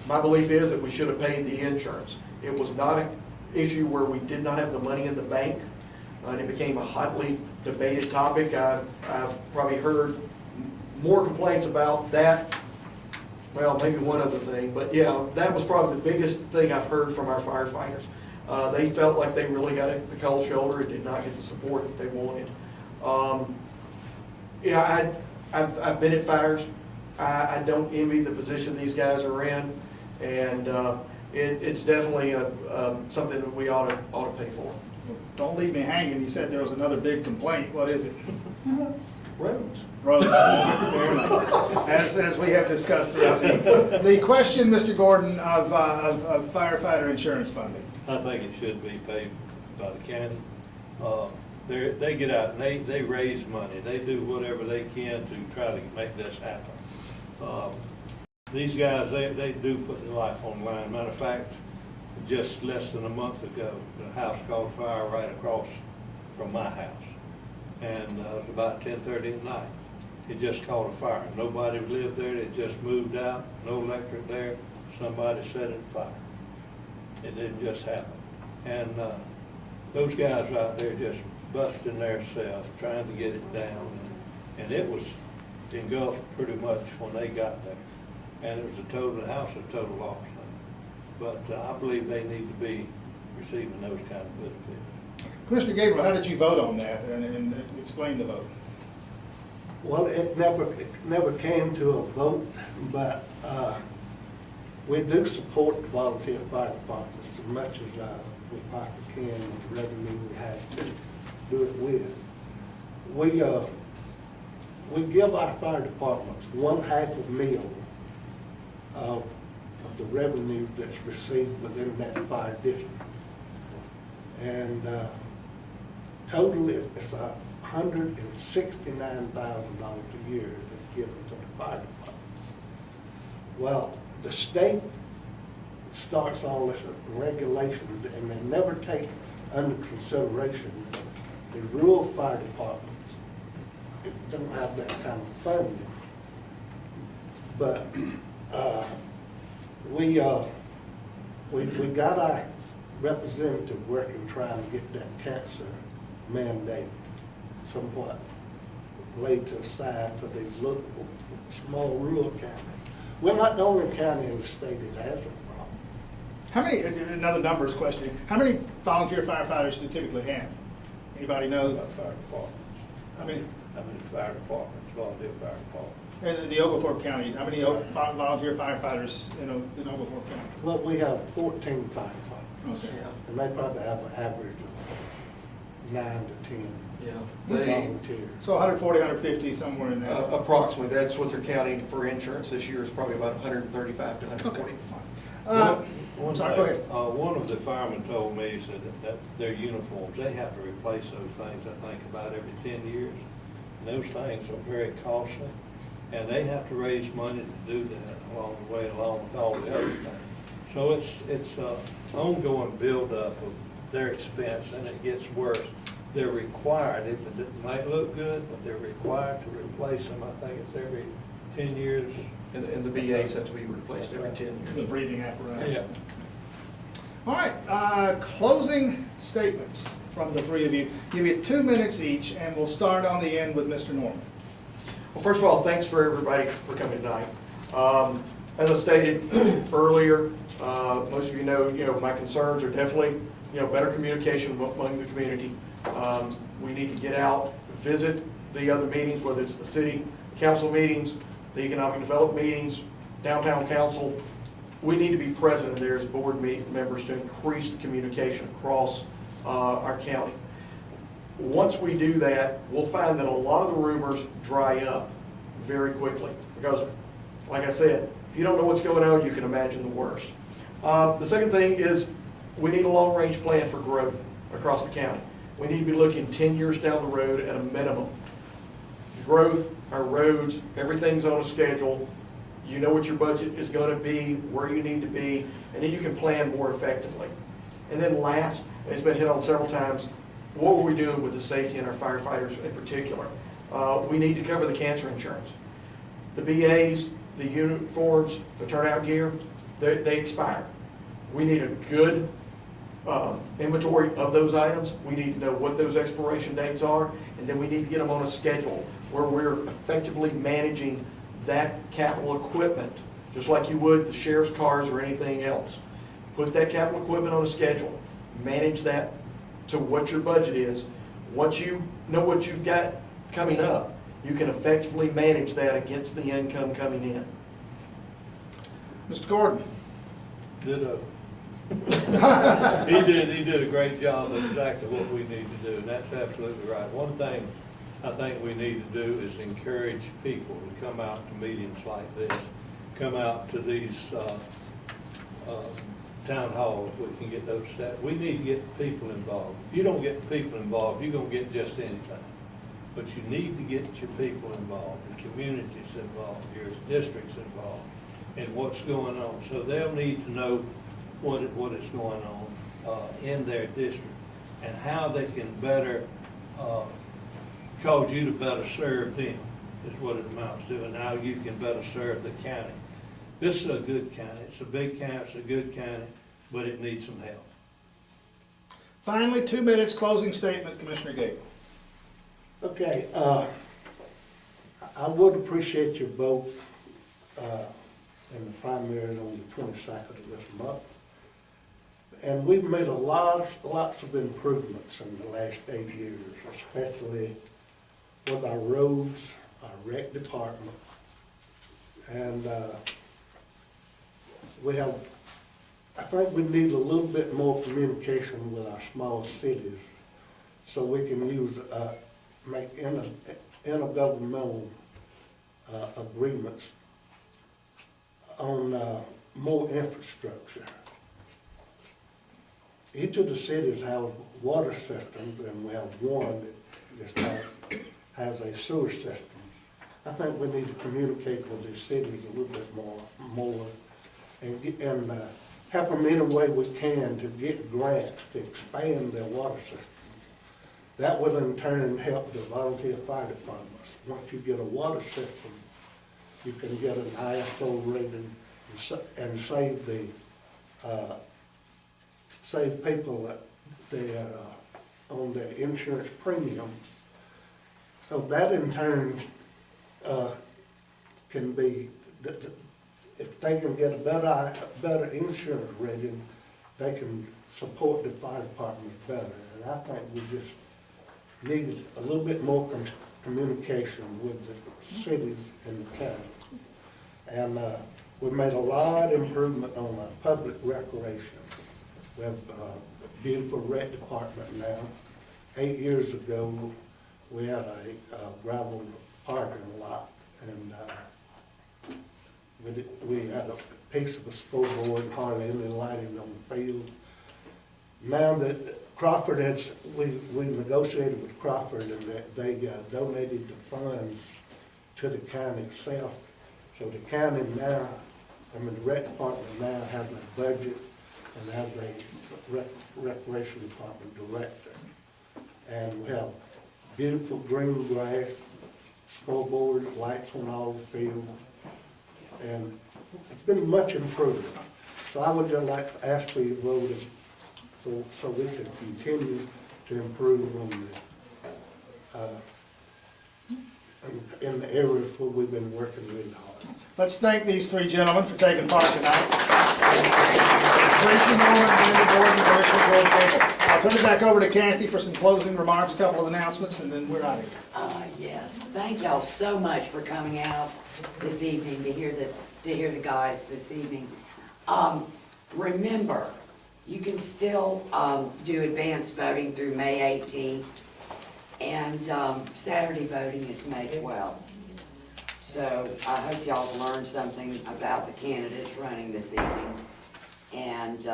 My belief is that we should have paid the insurance. It was not an issue where we did not have the money in the bank, and it became a hotly debated topic. I've probably heard more complaints about that. Well, maybe one other thing, but yeah, that was probably the biggest thing I've heard from our firefighters. They felt like they really got the cold shoulder and did not get the support that they wanted. Yeah, I've been at fires. I don't envy the position these guys are in, and it's definitely something that we ought to pay for. Don't leave me hanging. You said there was another big complaint. What is it? Roads. Roads. Fair enough. As we have discussed throughout the question, Mr. Gordan, of firefighter insurance funding. I think it should be paid by the county. They get out and they raise money. They do whatever they can to try to make this happen. These guys, they do put their life on the line. Matter of fact, just less than a month ago, the house caught fire right across from my house. And it was about 10:30 at night. It just caught a fire. Nobody lived there. It just moved out. No electric there. Somebody set it afire. It didn't just happen. And those guys out there just busting their self, trying to get it down. And it was engulfed pretty much when they got there. And it was the house a total loss. But I believe they need to be receiving those kind of benefits. Commissioner Gabriel, how did you vote on that, and explain the vote? Well, it never came to a vote, but we do support the volunteer fire departments as much as we possibly can with the revenue we have to do it with. We give our fire departments 1/2 a meal of the revenue that's received within that fire district. And totally, it's $169,000 a year that's given to the fire department. Well, the state starts all this regulation, and they never take under consideration the rural fire departments. It don't have that kind of funding. But we got representative working, trying to get that cancer mandate somewhat laid to the side for these little, small rural counties. We're not the only county in the state that has a problem. How many, another numbers question, how many volunteer firefighters do you typically have? Anybody know? About fire departments. I mean, How many fire departments, volunteer fire departments? in the Oglethorpe County, how many volunteer firefighters in Oglethorpe County? Well, we have 14 firefighters, Okay. and they probably have an average of 9 to 10 Yeah, they, volunteers. So 140, 150, somewhere in there. approximately, that's what they're counting for insurance this year is probably about 135 to 140. I'm sorry, go ahead. One of the firemen told me, he said that their uniforms, they have to replace those things, I think, about every 10 years. And those things are very costly, and they have to raise money to do that along the way, along with all the other things. So it's an ongoing buildup of their expense, and it gets worse. They're required, it might look good, but they're required to replace them, I think it's every 10 years. And the BAs have to be replaced every 10 The years. breathing apparatus. Yeah. All right, closing statements from the three of you. Give you 2 minutes each, and we'll start on the end with Mr. Norman. Well, first of all, thanks for everybody for coming tonight. As I stated earlier, most of you know, my concerns are definitely, better communication among the community. We need to get out, visit the other meetings, whether it's the city council meetings, the economic development meetings, downtown council. We need to be present there as board members to increase the communication across our county. Once we do that, we'll find that a lot of the rumors dry up very quickly. Because, like I said, if you don't know what's going on, you can imagine the worst. The second thing is we need a long-range plan for growth across the county. We need to be looking 10 years down the road at a minimum. Growth, our roads, everything's on a schedule. You know what your budget is going to be, where you need to be, and then you can plan more effectively. And then last, and it's been hit on several times, what were we doing with the safety and our firefighters in particular? We need to cover the cancer insurance. The BAs, the uniforms, the turnout gear, they expire. We need a good inventory of those items. We need to know what those expiration dates are, and then we need to get them on a schedule where we're effectively managing that capital equipment, just like you would the sheriff's cars or anything else. Put that capital equipment on a schedule, manage that to what your budget is. Once you know what you've got coming up, you can effectively manage that against the income coming in. Mr. Gordan. Ditto. He did a great job of exactly what we need to do, and that's absolutely right. One thing I think we need to do is encourage people to come out to meetings like this, come out to these town halls, if we can get those set. We need to get people involved. If you don't get people involved, you're gonna get just anything. But you need to get your people involved, the communities involved, your districts involved, in what's going on. So they'll need to know what is going on in their district and how they can better cause you to better serve them, is what it amounts to, and how you can better serve the county. This is a good county. It's a big county, it's a good county, but it needs some help. Finally, 2 minutes closing statement, Commissioner Gabriel. Okay, I would appreciate your vote in the primary on the 22nd of this month. And we've made lots of improvements in the last 8 years, especially with our roads, our rec department. And I think we need a little bit more communication with our small cities so we can make intergovernmental agreements on more infrastructure. Each of the cities have water systems, and we have one that just has a sewer system. I think we need to communicate with these cities a little bit more and help them any way we can to get grants to expand their water systems. That will in turn help the volunteer fire departments. Once you get a water system, you can get an ISO rating and save the save people their, on their insurance premium. So that in turn, can be, if they can get a better insurance rating, they can support the fire department better. And I think we just need a little bit more communication with the cities and the county. And we made a lot of improvement on public recreation. We have a beautiful rec department now. 8 years ago, we had a gravel parking lot, and we had a piece of a scoreboard, hardly any lighting on the field. Now that Crawford has, we negotiated with Crawford, and they donated the funds to the county itself. So the county now, the rec department now has a budget and has a recreation department director. And we have beautiful green grass, scoreboard, lights on all the fields, and it's been much improved. So I would just like to ask for your vote so we can continue to improve on in the areas where we've been working really hard. Let's thank these three gentlemen for taking part tonight. Tracy Norman, Randy Gordan, Commissioner Gabriel. I'll turn it back over to Cathy for some closing remarks, a couple of announcements, and then we're out of here. Yes, thank y'all so much for coming out this evening to hear the guys this evening. Remember, you can still do advanced voting through May 18th, and Saturday voting is May 12th. So I hope y'all learned something about the candidates running this evening, and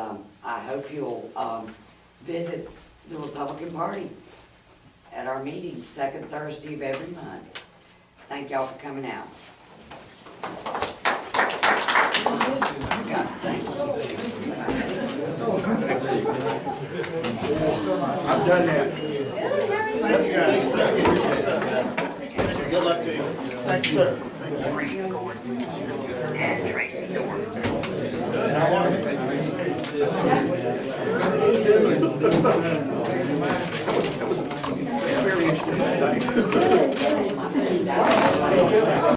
I hope you'll visit the Republican Party at our meetings, second Thursday of every month. Thank y'all for coming out. Thank you. I've done that. Thank you, guys. Good luck to you. Thank you, sir. And Tracy Norman.